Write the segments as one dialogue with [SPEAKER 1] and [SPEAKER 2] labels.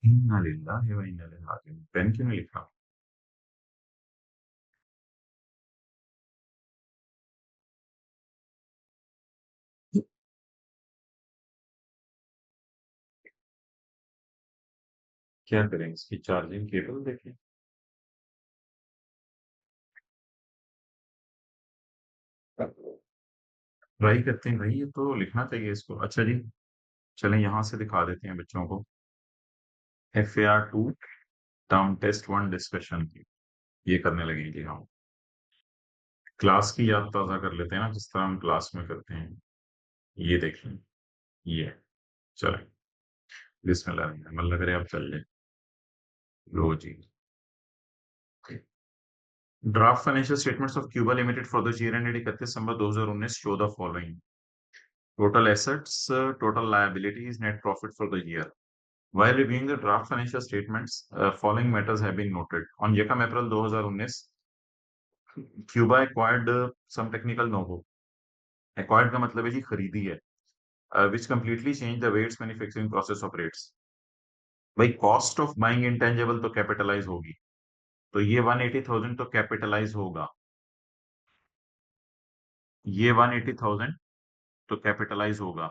[SPEAKER 1] इन्ना लिल्लाहि व इन्ना इलैहि राजिऊन। पेन क्यों नहीं लिखा? क्या करें, इसकी चार्जिंग केबल देखें। ट्राई करते हैं भाई, ये तो लिखना चाहिए इसको। अच्छा जी, चलें यहाँ से दिखा देते हैं बच्चों को। FAR 2 टर्म टेस्ट 1 डिस्कशन की ये करने लगे जी हम। क्लास की याद ताज़ा कर लेते हैं ना, जिस तरह हम क्लास में करते हैं। ये देखें, ये चलें, बिस्मिल्लाह, मन लग रहा है अब चल जाए। लो जी, draft financial statements of Cuba limited for the year ended 31 December 2019 show the following: total assets, total liabilities, net profit for the year. While reviewing the draft financial statements, following matters have been noted. On 1 April 2019, Cuba acquired some technical know-how. Acquired का मतलब है जी खरीदी है, which completely changed the way its manufacturing process operates. भाई cost of buying intangible तो capitalise होगी, तो ये 180,000 तो कैपिटलाइज होगा, ये 180,000 तो कैपिटलाइज होगा।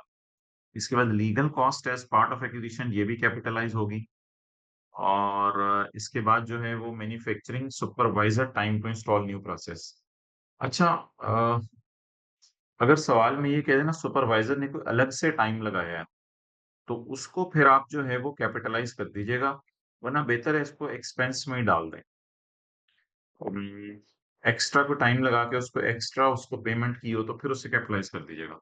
[SPEAKER 1] इसके बाद legal cost as part of acquisition, ये भी कैपिटलाइज होगी। और इसके बाद जो है वो manufacturing supervisor time to install new process. अच्छा, अगर सवाल में ये कह देना सुपरवाइजर ने कोई अलग से टाइम लगाया है, तो उसको फिर आप जो है वो कैपिटलाइज कर दीजिएगा, वरना बेहतर है इसको एक्सपेंस में ही डाल दें। एक्स्ट्रा को टाइम लगा के उसको एक्स्ट्रा उसको पेमेंट की हो तो फिर उससे कैपिटलाइज कर दीजिएगा।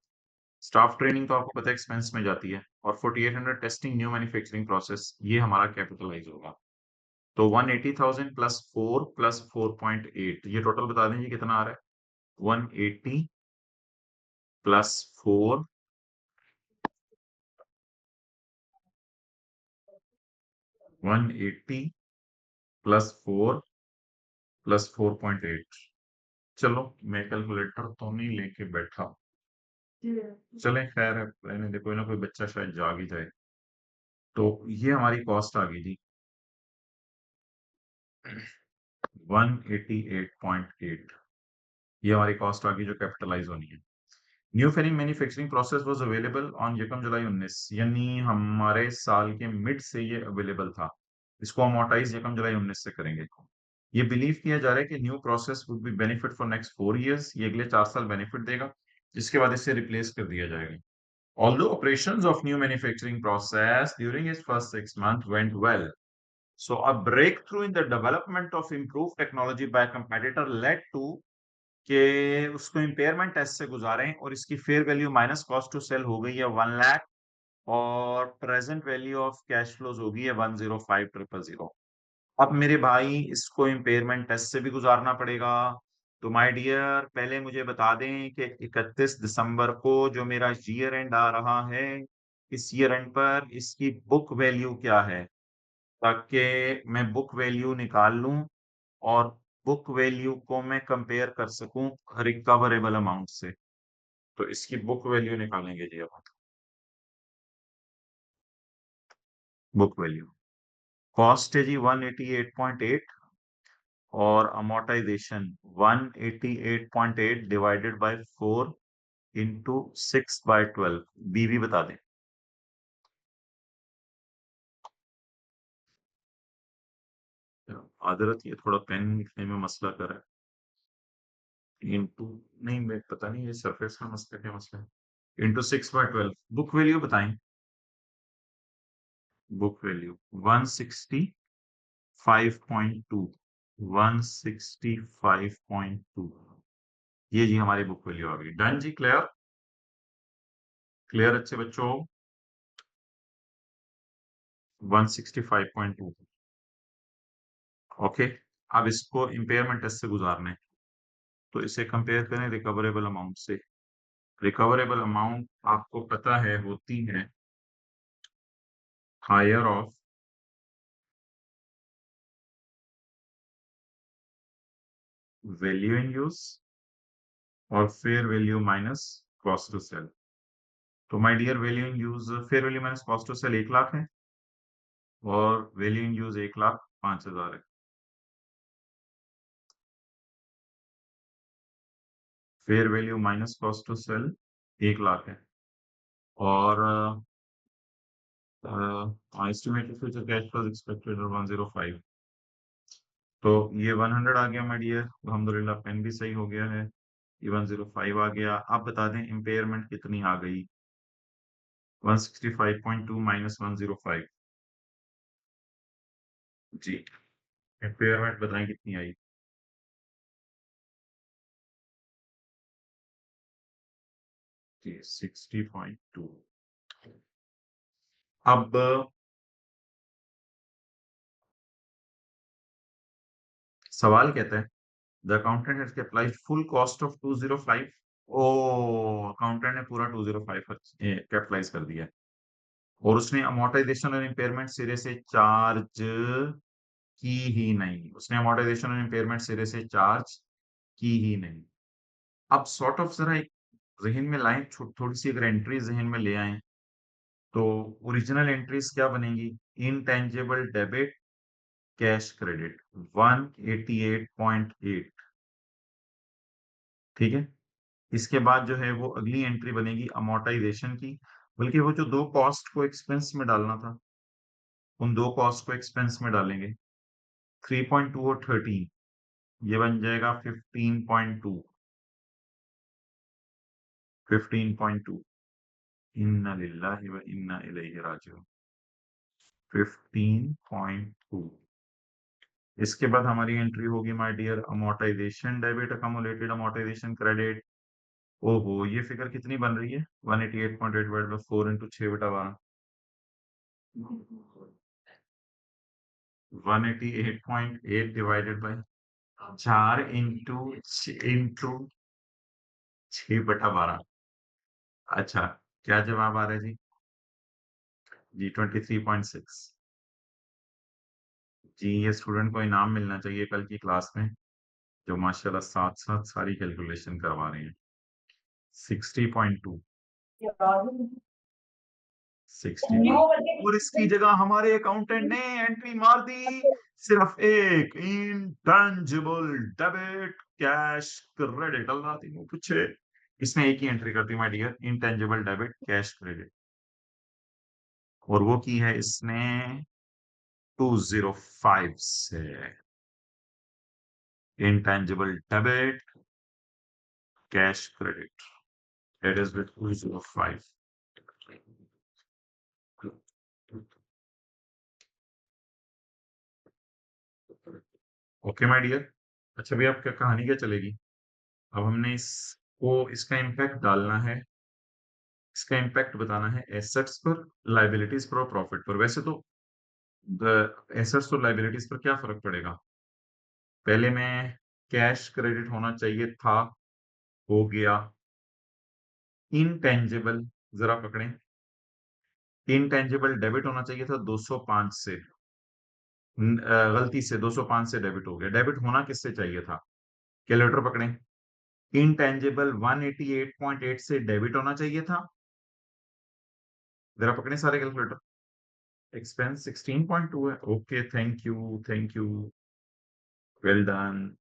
[SPEAKER 1] स्टाफ ट्रेनिंग तो आपको पता है एक्सपेंस में जाती है, और 4800 टेस्टिंग न्यू मैन्युफैक्चरिंग प्रोसेस ये हमारा कैपिटलाइज होगा। तो 180,000 प्लस 4 प्लस 4.8, ये टोटल बता दें कितना आ रहा है। 180 प्लस 4 180 प्लस 4 प्लस 4.8। चलो, मैं कैलकुलेटर तो नहीं लेके बैठा, चलें खैर है, रहने दे, कोई ना कोई बच्चा शायद जाग ही जाए। तो ये हमारी कॉस्ट आ गई जी 188.8। ये हमारी कॉस्ट आ गई जो कैपिटलाइज होनी है। New फेनिंग manufacturing process was available on 1 जुलाई 19, यानी हमारे साल के मिड से ये अवेलेबल था। इसको अमोर्टाइज 1 जुलाई 19 से करेंगे। ये बिलीव किया जा रहा है कि new process would be benefit for next 4 years, ये अगले 4 साल बेनिफिट देगा, जिसके बाद इसे रिप्लेस कर दिया जाएगा। Although operations of new manufacturing process during its first 6 months went well, so a breakthrough in the development of improved technology by a competitor led to कि उसको इम्पेयरमेंट टेस्ट से गुजारें और इसकी fair value minus cost to sell हो गई है 1 लाख, और present value of cash flows हो गई है 105,000। अब मेरे भाई इसको इम्पेयरमेंट टेस्ट से भी गुजारना पड़ेगा। तो माय डियर, पहले मुझे बता दें कि 31 दिसंबर को जो मेरा ईयर एंड आ रहा है, इस ईयर एंड पर इसकी बुक वैल्यू क्या है, ताकि मैं बुक वैल्यू निकाल लूं और बुक वैल्यू को मैं कंपेयर कर सकूं रिकवरेबल अमाउंट से। तो इसकी बुक वैल्यू निकालेंगे जी अब। बुक वैल्यू कॉस्ट है जी 188.8, और अमोर्टाइजेशन 188.8 डिवाइडेड बाय 4 इंटू 6/12। बीवी बता दें। आदरत ये थोड़ा पेन लिखने में मसला कर रहा है। इंटू नहीं, मैं पता नहीं ये सरफेस का मसला क्या मसला है। इंटू 6/12, बुक वैल्यू बताएं। बुक वैल्यू 165.2, 165.2, ये जी हमारी बुक वैल्यू आ गई। डन जी, क्लियर? क्लियर अच्छे बच्चों? 165.2। ओके, अब इसको इम्पेयरमेंट टेस्ट से गुजारना है, तो इसे कंपेयर करें रिकवरेबल अमाउंट से। रिकवरेबल अमाउंट आपको पता है होती है higher of value in use और fair value minus cost to sell. तो my dear, value in use fair value minus cost to sell 1 lakh है, और वैल्यू इन यूज 1,05,000 है। Fair value minus cost to sell 1,00,000 है। और estimated future cash flows expected 105। तो ये 100 आ गया my dear, अल्हम्दुलिल्लाह पेन भी सही हो गया है। ये 105 आ गया। आप बता दें इम्पेयरमेंट कितनी आ गई? 165.2 माइनस 105। जी, इम्पेयरमेंट बताएं कितनी आई? जी 60.2। अब सवाल कहता है the accountant has capitalised full cost of 205। ओ, अकाउंटेंट ने पूरा 205 कैपिटलाइज कर दिया है। और उसने अमोर्टाइजेशन और इम्पेयरमेंट सिरे से चार्ज की ही नहीं। उसने अमोर्टाइजेशन और इम्पेयरमेंट सिरे से चार्ज की ही नहीं। अब सॉर्ट ऑफ जरा एक जहन में लाएं, थोड़ी सी अगर एंट्री जहन में ले आए तो ओरिजिनल एंट्रीज क्या बनेगी? Intangible debit cash credit 188.8। ठीक है। इसके बाद जो है वो अगली एंट्री बनेगी अमोर्टाइजेशन की, बल्कि वो जो दो कॉस्ट को एक्सपेंस में डालना था उन दो कॉस्ट को एक्सपेंस में डालेंगे। 3.2 और 13, ये बन जाएगा 15.2। 15.2। इन्ना लिल्लाहि व इन्ना इलैहि राजिऊन। 15.2। इसके बाद हमारी एंट्री होगी my dear amortisation debit accumulated amortisation credit. ओहो, ये फिगर कितनी बन रही है? 188.8 divided by 4 into 6/12। 188.8 divided by 4 into 6/12। अच्छा, क्या जवाब आ रहा है जी? जी 23.6। जी, ये स्टूडेंट को इनाम मिलना चाहिए कल की क्लास में, जो माशाल्लाह साथ साथ सारी कैलकुलेशन करवा रहे हैं। 60.2। 60। और इसकी जगह हमारे अकाउंटेंट ने एंट्री मार दी सिर्फ एक, intangible debit cash credit. Allah तीनों पूछे, इसने एक ही एंट्री कर दी my dear, intangible debit cash credit. और वो की है इसने 205 से। Intangible debit cash credit, that is with 205। Okay my dear. अच्छा भैया, आपका कहानी क्या चलेगी? अब हमने इसको इसका इम्पैक्ट डालना है। इसका इम्पैक्ट बताना है एसेट्स पर, लाइबिलिटीज पर और प्रॉफिट पर। वैसे तो एसेट्स और लाइबिलिटीज पर क्या फर्क पड़ेगा? पहले में कैश क्रेडिट होना चाहिए था, हो गया। इनटेंजिबल, जरा पकड़ें, इनटेंजिबल डेबिट होना चाहिए था 205 से। गलती से 205 से डेबिट हो गया। डेबिट होना किससे चाहिए था? कैलकुलेटर पकड़ें। इनटेंजिबल 188.8 से डेबिट होना चाहिए था। जरा पकड़े सारे कैलकुलेटर। एक्सपेंस 16.2 है। Okay, thank you, thank you, well done.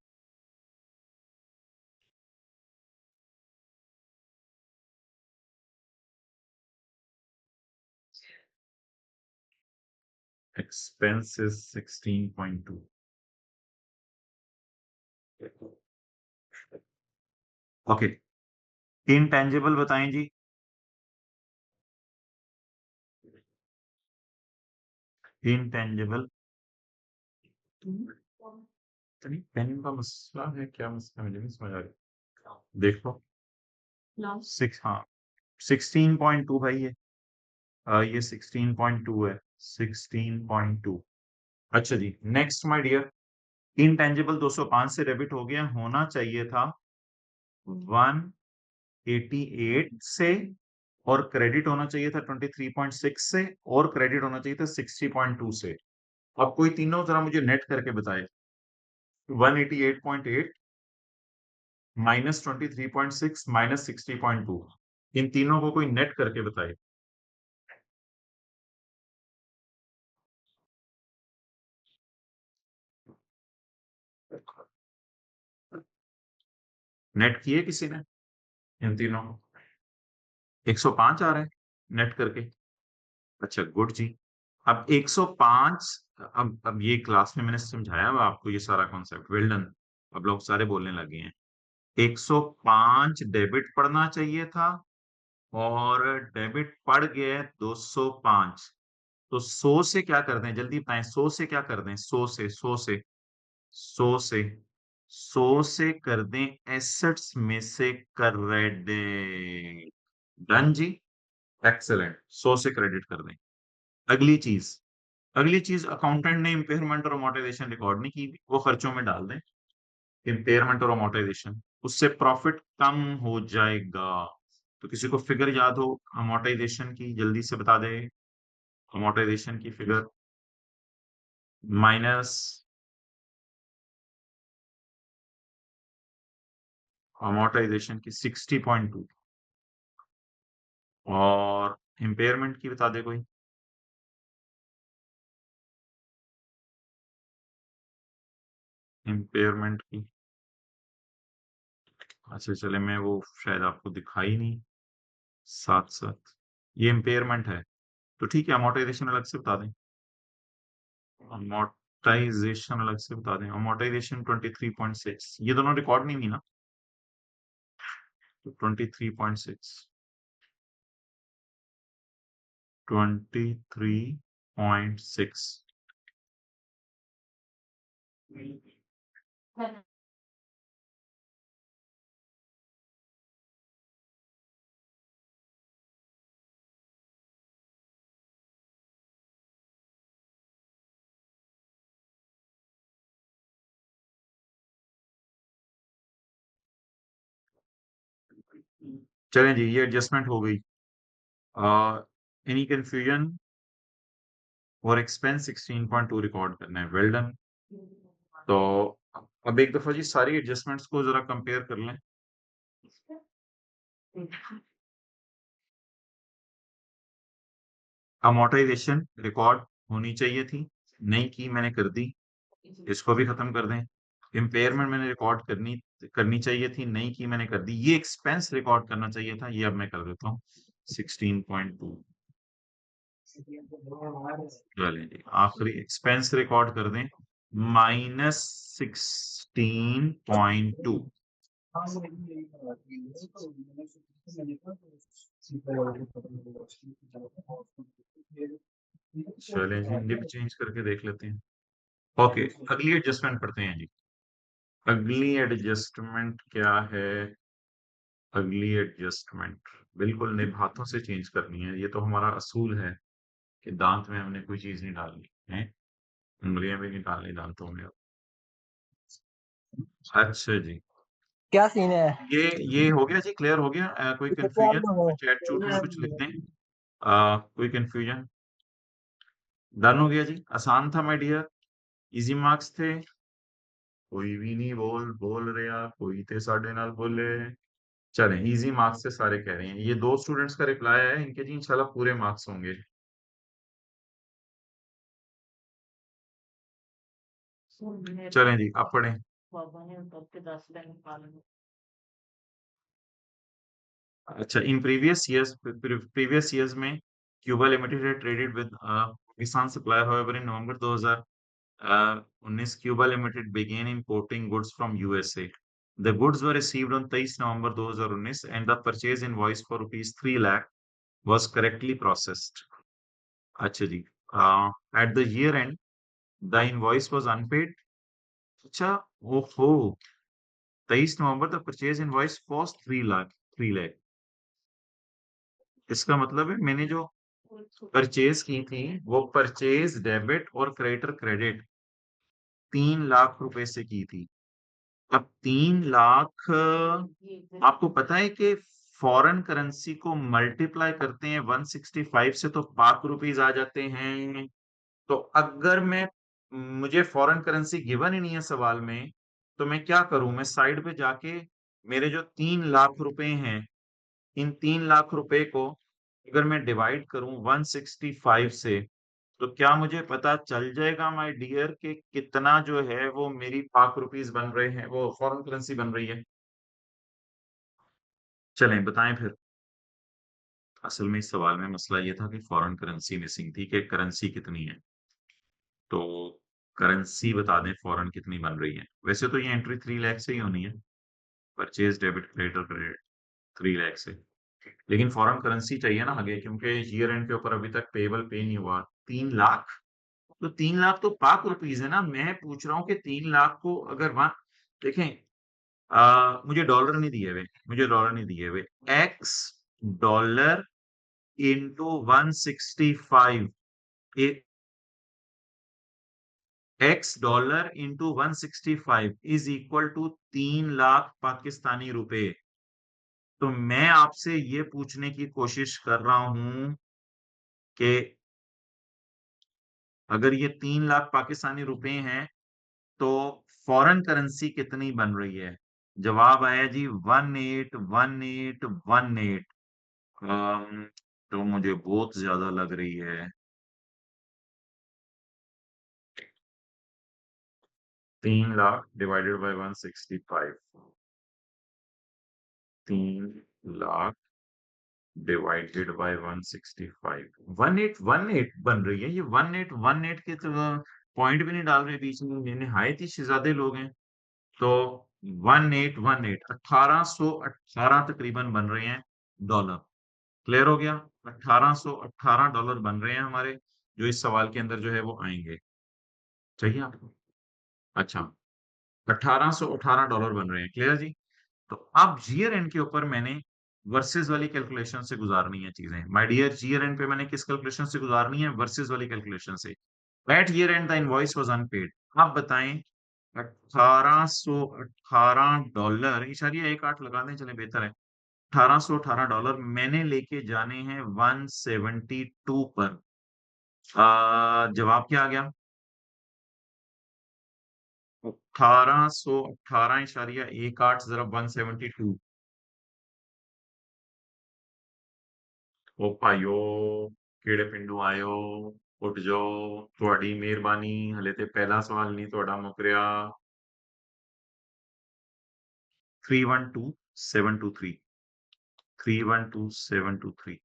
[SPEAKER 1] Expense is 16.2। Okay, intangible बताएं जी। इनटेंजिबल, पेन का मसला है क्या? मसला मुझे नहीं समझ आ रहा। देखो, सिक्स, हाँ 16.2 भाई ये। ये 16.2 है, 16.2। अच्छा जी, नेक्स्ट माय डियर, इनटेंजिबल 205 से डेबिट हो गया, होना चाहिए था 188 से, और क्रेडिट होना चाहिए था 23.6 से, और क्रेडिट होना चाहिए था 60.2 से। अब कोई तीनों जरा मुझे नेट करके बताए। 188.8 माइनस 23.6 माइनस 60.2, इन तीनों को कोई नेट करके बताए। नेट किए किसी ने इन तीनों? 105 आ रहा है नेट करके। अच्छा गुड जी। अब 105, अब ये क्लास में मैंने समझाया हुआ आपको ये सारा कॉन्सेप्ट, वेल डन। अब लोग सारे बोलने लगे हैं। 105 डेबिट पड़ना चाहिए था और डेबिट पड़ गया है 205। तो 100 से क्या कर दें, जल्दी बताएं, 100 से क्या कर दें, 100 से 100 से कर दें एसेट्स में से क्रेडिट। डन जी, एक्सेलेंट, 100 से क्रेडिट कर दें। अगली चीज, अगली चीज, अकाउंटेंट ने इम्पेयरमेंट और अमोर्टाइजेशन रिकॉर्ड नहीं की, वो खर्चों में डाल दें। इम्पेयरमेंट और अमोर्टाइजेशन, उससे प्रॉफिट कम हो जाएगा। तो किसी को फिगर याद हो अमोर्टाइजेशन की, जल्दी से बता दे। अमोर्टाइजेशन की फिगर माइनस अमोर्टाइजेशन की 60.2, और इम्पेयरमेंट की बता दे कोई। इम्पेयरमेंट की, अच्छा चले, मैं वो शायद आपको दिखाई नहीं साथ साथ, ये इम्पेयरमेंट है। तो ठीक है, अमोर्टाइजेशन अलग से बता दें। अमोर्टाइजेशन अलग से बता दें, अमोर्टाइजेशन 23.6, ये दोनों रिकॉर्ड नहीं हुई ना, तो 23.6, 23.6। चलें जी, ये एडजस्टमेंट हो गई। Any confusion? और एक्सपेंस 16.2 रिकॉर्ड करना है, वेल डन। तो अब एक दफा जी सारी एडजस्टमेंट्स को जरा कंपेयर कर लें। अमोर्टाइजेशन रिकॉर्ड होनी चाहिए थी, नहीं की, मैंने कर दी, इसको भी खत्म कर दें। इम्पेयरमेंट मैंने रिकॉर्ड करनी करनी चाहिए थी, नहीं की, मैंने कर दी। ये एक्सपेंस रिकॉर्ड करना चाहिए था, ये अब मैं कर देता हूँ 16.2। चलें जी, आखिरी एक्सपेंस रिकॉर्ड कर दें, -16.2। चलें जी, इनके भी चेंज करके देख लेते हैं। ओके, अगली एडजस्टमेंट पढ़ते हैं जी। अगली एडजस्टमेंट क्या है? अगली एडजस्टमेंट बिल्कुल निब हाथों से चेंज करनी है, ये तो हमारा असूल है कि दांत में हमने कोई चीज नहीं डालनी है, उंगलियां भी नहीं डालनी दांतों में। अच्छा जी,
[SPEAKER 2] क्या सीन है?
[SPEAKER 1] ये हो गया जी, क्लियर हो गया। कोई कंफ्यूजन? चैट चूट में कुछ लिख दें। कोई कंफ्यूजन? डन हो गया जी, आसान था माय डियर, इजी मार्क्स थे। कोई भी नहीं बोल बोल रहे, कोई थे साढ़े नाल बोले। चलें, इजी मार्क्स से सारे कह रहे हैं, ये दो स्टूडेंट्स का रिप्लाई है, इनके जी इंशाल्लाह पूरे मार्क्स होंगे। चलें जी, आप पढ़ें। अच्छा, इन प्रीवियस ईयर्स में Cuba limited had traded with Pakistan supplier, however in November 2019 Cuba Limited began importing goods from USA. The goods were received on 23 November 2019 and the purchase invoice for rupees 3 lakh was correctly processed. अच्छा जी, at the year end the invoice was unpaid. अच्छा, ओहो, 23 नवंबर the purchase invoice was 3 lakh. इसका मतलब है मैंने जो purchase की थी वो परचेज डेबिट और क्रेडिटर क्रेडिट 3 लाख रुपए से की थी। अब 3 लाख, आपको पता है कि फॉरेन करेंसी को मल्टीप्लाई करते हैं 165 से तो पाक रुपीज आ जाते हैं। तो अगर मैं, मुझे फॉरेन करेंसी गिवन ही नहीं है सवाल में, तो मैं क्या करूं, मैं साइड पे जाके मेरे जो 3 लाख रुपए हैं, इन 3 लाख रुपए को अगर मैं डिवाइड करूं 165 से, तो क्या मुझे पता चल जाएगा माय डियर कि कितना जो है वो मेरी पाक रुपीस बन रहे हैं, वो फॉरेन करेंसी बन रही है? चलें बताएं फिर। असल में इस सवाल में मसला ये था कि फॉरेन करेंसी मिसिंग थी कि करेंसी कितनी है। तो करेंसी बता दें फॉरेन कितनी बन रही है। वैसे तो ये एंट्री 3 लाख से ही होनी है। परचेज डेबिट क्रेडिट और क्रेडिट 3 लाख से। लेकिन फॉरेन करेंसी चाहिए ना आगे, क्योंकि ईयर एंड के ऊपर अभी तक पेबल पे नहीं हुआ। 3 लाख, तो 3 लाख तो पाक रुपीज है ना। मैं पूछ रहा हूँ कि 3 लाख को अगर वहां देखें। मुझे डॉलर नहीं दिए हुए, मुझे डॉलर नहीं दिए हुए। X dollar into 165, X dollar into 165 is equal to 3 lakh Pakistani रुपए। तो मैं आपसे ये पूछने की कोशिश कर रहा हूं कि अगर ये 3 लाख पाकिस्तानी रुपए हैं तो फॉरेन करेंसी कितनी बन रही है। जवाब आया जी 181818। तो मुझे बहुत ज्यादा लग रही है। 3 lakh divided by 165, 3 lakh divided by 165, 1818 बन रही है। ये 1818 के तो पॉइंट भी नहीं डाल रहे बीच में, ये निहायत ही शहजादे लोग हैं। तो 1818 1818 तकरीबन बन रहे हैं डॉलर। क्लियर हो गया। 1818 डॉलर बन रहे हैं हमारे, जो इस सवाल के अंदर जो है वो आएंगे। चाहिए आपको? अच्छा, 1818 डॉलर बन रहे हैं। क्लियर जी। तो अब ईयर एंड के ऊपर मैंने वर्सेस वाली कैलकुलेशन से गुजारनी है चीजें। माय डियर, ईयर एंड पे मैंने किस कैलकुलेशन से गुजारनी है? वर्सेस वाली कैलकुलेशन से। At year end the invoice was unpaid. आप बताएं, 1818 डॉलर, इशारिया 1 8 लगा दें, चले बेहतर है। 1818 डॉलर मैंने लेके जाने हैं 172 पर। जवाब क्या आ गया? 1818 जरा 172। ओ भाइयो, केड़े पिंडों आयो, उठ जाओ। थोड़ी मेहरबानी, हले ते पहला सवाल नहीं थोड़ा मुकरिया। 312723, 312723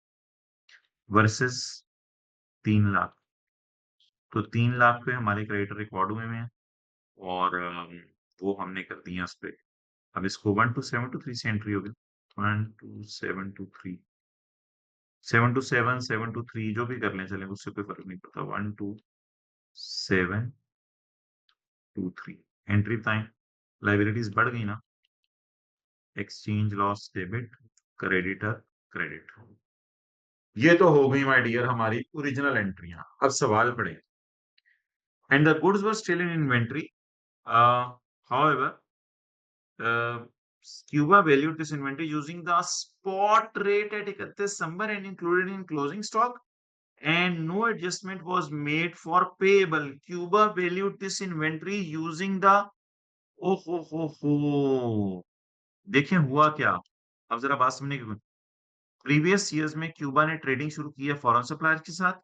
[SPEAKER 1] वर्सेस 3 लाख। तो 3 लाख पे हमारे क्रेडिटर रिकॉर्ड हुए हैं, और वो हमने कर दिया उस पे। अब इसको 12723 से एंट्री होगी। 12723, 727 723 जो भी कर लें चले, उससे कोई फर्क नहीं पड़ता। 12723 एंट्री टाइम। लाइबिलिटीज बढ़ गई ना। Exchange loss debit, creditor credit. ये तो हो गई माय डियर हमारी ओरिजिनल एंट्रियां। अब सवाल पड़े। And the goods were still in inventory, however Cuba valued this inventory using the spot rate at 31 December and included in closing stock, and no adjustment was made for payable. Cuba valued this inventory using the, ओ हो, देखें हुआ क्या। अब जरा बात सुनने की। Previous years में क्यूबा ने ट्रेडिंग शुरू की है फॉरेन सप्लायर के साथ।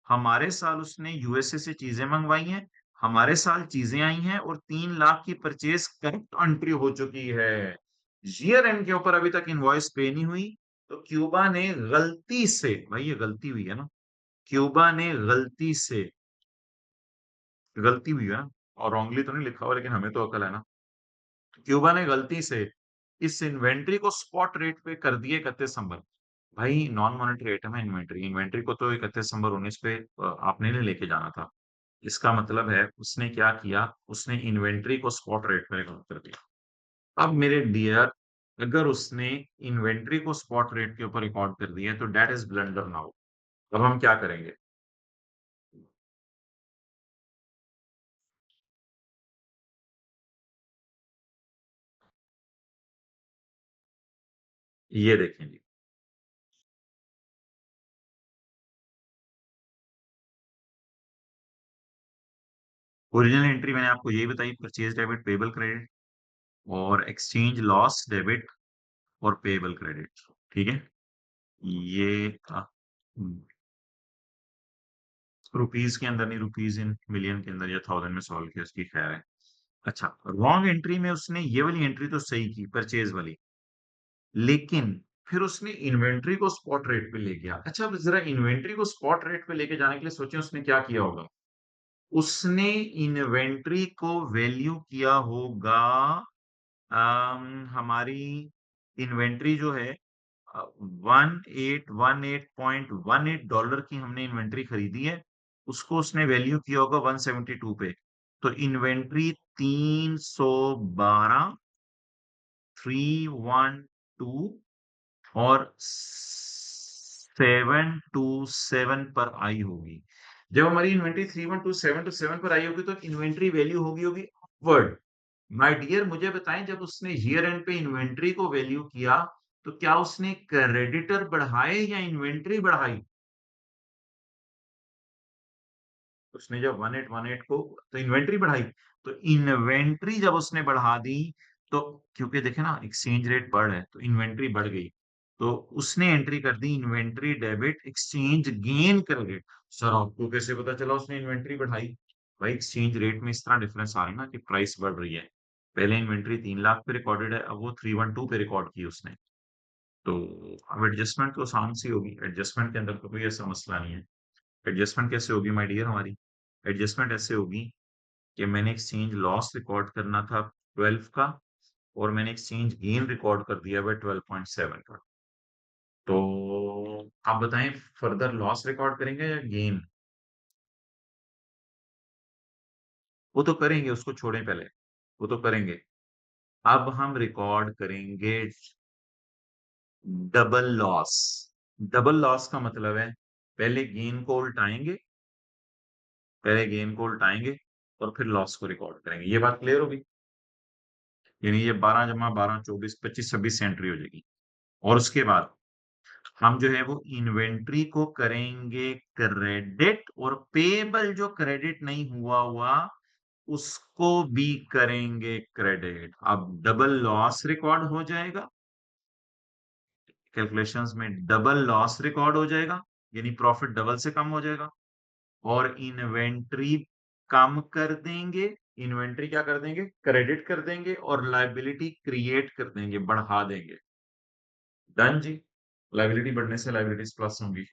[SPEAKER 1] हमारे साल उसने यूएसए से चीजें मंगवाई हैं। हमारे साल चीजें आई हैं और 3 लाख की परचेज करेक्ट एंट्री हो चुकी है। ईयर एंड के ऊपर अभी तक इनवॉइस पे नहीं हुई। तो क्यूबा ने गलती से, भाई ये गलती हुई है ना, क्यूबा ने गलती हुई है ना, और रॉन्गली तो नहीं लिखा हुआ, लेकिन हमें तो अकल है ना। क्यूबा ने गलती से इस इन्वेंट्री को स्पॉट रेट पे कर दिए 31 दिसंबर। भाई नॉन मॉनेटरी आइटम है इन्वेंट्री, इन्वेंट्री को तो 31 दिसंबर 19 पे आपने नहीं लेके जाना था। इसका मतलब है उसने क्या किया, उसने इन्वेंट्री को स्पॉट रेट पे रिकॉर्ड कर दिया। अब मेरे डियर, अगर उसने इन्वेंट्री को स्पॉट रेट के ऊपर रिकॉर्ड कर दिया तो दैट इज ब्लंडर नाउ। अब हम क्या करेंगे? ये देखें जी। ओरिजिनल एंट्री मैंने आपको यही बताई, परचेज डेबिट पेबल क्रेडिट, और एक्सचेंज लॉस डेबिट और पेबल क्रेडिट। ठीक है। ये रुपीज के अंदर नहीं, रुपीज इन मिलियन के अंदर या थाउजेंड में सॉल्व किया, उसकी खैर है। अच्छा, रॉन्ग एंट्री में उसने ये वाली एंट्री तो सही की, परचेज वाली, लेकिन फिर उसने इन्वेंट्री को स्पॉट रेट पे ले गया। अच्छा, अब जरा इन्वेंट्री को स्पॉट रेट पे लेके जाने के लिए सोचें उसने क्या किया होगा। उसने इन्वेंट्री को वैल्यू किया होगा, हमारी इन्वेंट्री जो है 1818.18 डॉलर की हमने इन्वेंट्री खरीदी है, उसको उसने वैल्यू किया होगा 172 पे। तो इन्वेंट्री 312, 312 और 727 पर आई होगी। जब हमारी इन्वेंट्री 312 727 पर आई होगी तो इन्वेंट्री वैल्यू होगी होगी अपवर्ड। माय डियर, मुझे बताएं, जब उसने ईयर एंड पे इन्वेंट्री को वैल्यू किया तो क्या उसने क्रेडिटर बढ़ाए या इन्वेंट्री बढ़ाई? उसने जब 1818 को तो इन्वेंट्री बढ़ाई। तो इन्वेंट्री जब उसने बढ़ा दी, तो क्योंकि देखे ना एक्सचेंज रेट बढ़ है तो इन्वेंट्री बढ़ गई। तो उसने एंट्री कर दी inventory debit exchange gain credit. Sir आपको कैसे पता चला उसने इन्वेंट्री बढ़ाई? भाई एक्सचेंज रेट में इस तरह डिफरेंस आ रहा है ना कि प्राइस बढ़ रही है। पहले इन्वेंट्री 3 लाख पे रिकॉर्डेड है, अब वो 312 पे रिकॉर्ड की उसने। तो अब एडजस्टमेंट तो आसान सी होगी, एडजस्टमेंट के अंदर तो कोई ऐसा मसला नहीं है। एडजस्टमेंट कैसे होगी माय डियर हमारी? एडजस्टमेंट ऐसे होगी कि मैंने एक्सचेंज लॉस रिकॉर्ड करना था 12 का, और मैंने एक्सचेंज गेन रिकॉर्ड कर दिया है 12.7 का। तो आप बताएं, फर्दर लॉस रिकॉर्ड करेंगे या गेन? वो तो करेंगे, उसको छोड़ें पहले, वो तो करेंगे। अब हम रिकॉर्ड करेंगे डबल लॉस। डबल लॉस का मतलब है पहले गेन को उल्टाएंगे, पहले गेन को उल्टाएंगे और फिर लॉस को रिकॉर्ड करेंगे। ये बात क्लियर होगी? यानी ये 12 जमा 12 24 25 26 से एंट्री हो जाएगी। और उसके बाद हम जो है वो इन्वेंट्री को करेंगे क्रेडिट, और पेबल जो क्रेडिट नहीं हुआ हुआ उसको भी करेंगे क्रेडिट। अब डबल लॉस रिकॉर्ड हो जाएगा, कैलकुलेशंस में डबल लॉस रिकॉर्ड हो जाएगा, यानी प्रॉफिट डबल से कम हो जाएगा। और इन्वेंट्री कम कर देंगे, इन्वेंट्री क्या कर देंगे? क्रेडिट कर देंगे, और लायबिलिटी क्रिएट कर देंगे, बढ़ा देंगे। डन जी। लायबिलिटी बढ़ने से लायबिलिटीज प्लस होंगी।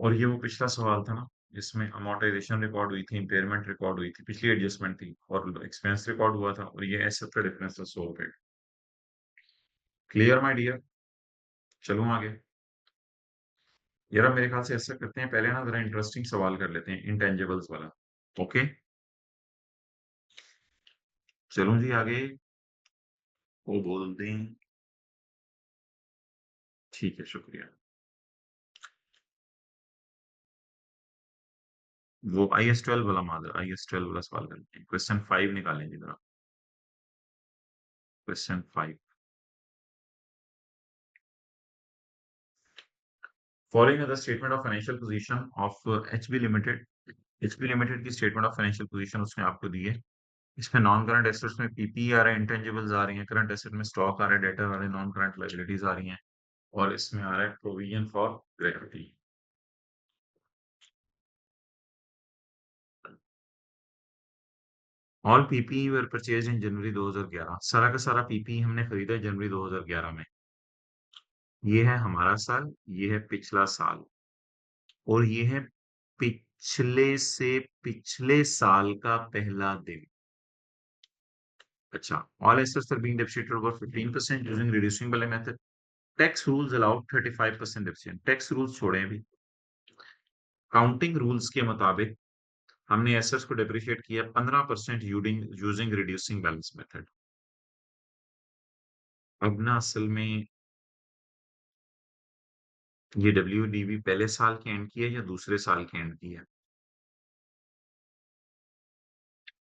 [SPEAKER 1] और ये वो पिछला सवाल था ना जिसमें अमोर्टाइजेशन रिकॉर्ड हुई थी, इम्पेयरमेंट रिकॉर्ड हुई थी, पिछली एडजस्टमेंट थी और एक्सपेंस रिकॉर्ड हुआ था, और ये एसेट का डिफरेंस था 100 रुपए। Clear my dear? चलूं आगे? यार अब मेरे ख्याल से ऐसा करते हैं, पहले ना जरा इंटरेस्टिंग सवाल कर लेते हैं, इंटेंजिबल्स वाला। ओके, चलूं जी आगे। वो बोल दें। ठीक है, शुक्रिया। वो IS-12 वाला मादर, IS-12 वाला सवाल करते हैं, क्वेश्चन 5 निकालेंगे जरा। Question 5। Following the statement of financial position of HB limited. HB limited की स्टेटमेंट ऑफ फाइनेंशियल पोजीशन उसने आपको दी है। इसमें नॉन करंट एसेट्स में पीपी आ रहा है, इंटेंजिबल्स आ रही हैं, करंट एसेट में स्टॉक आ रहा है, डेटर आ रहे हैं, नॉन करंट लायबिलिटीज आ रही हैं, और इसमें आ रहा है provision for gravity. All PP were purchase in January 2011। सारा का सारा पीपी हमने खरीदा है जनवरी 2011 में। ये है हमारा साल, ये है पिछला साल, और ये है पिछले से पिछले साल का पहला दिन। अच्छा, all assets are being depreciated over 15% using reducing वाले method. Tax rules allowed 35% depreciation. Tax rules छोड़े अभी। काउंटिंग रूल्स के मुताबिक हमने एसेट्स को डेप्रिशिएट किया 15% यूजिंग रिड्यूसिंग बैलेंस मेथड। अब ना असल में ये WDV पहले साल के एंड की है या दूसरे साल के एंड की है?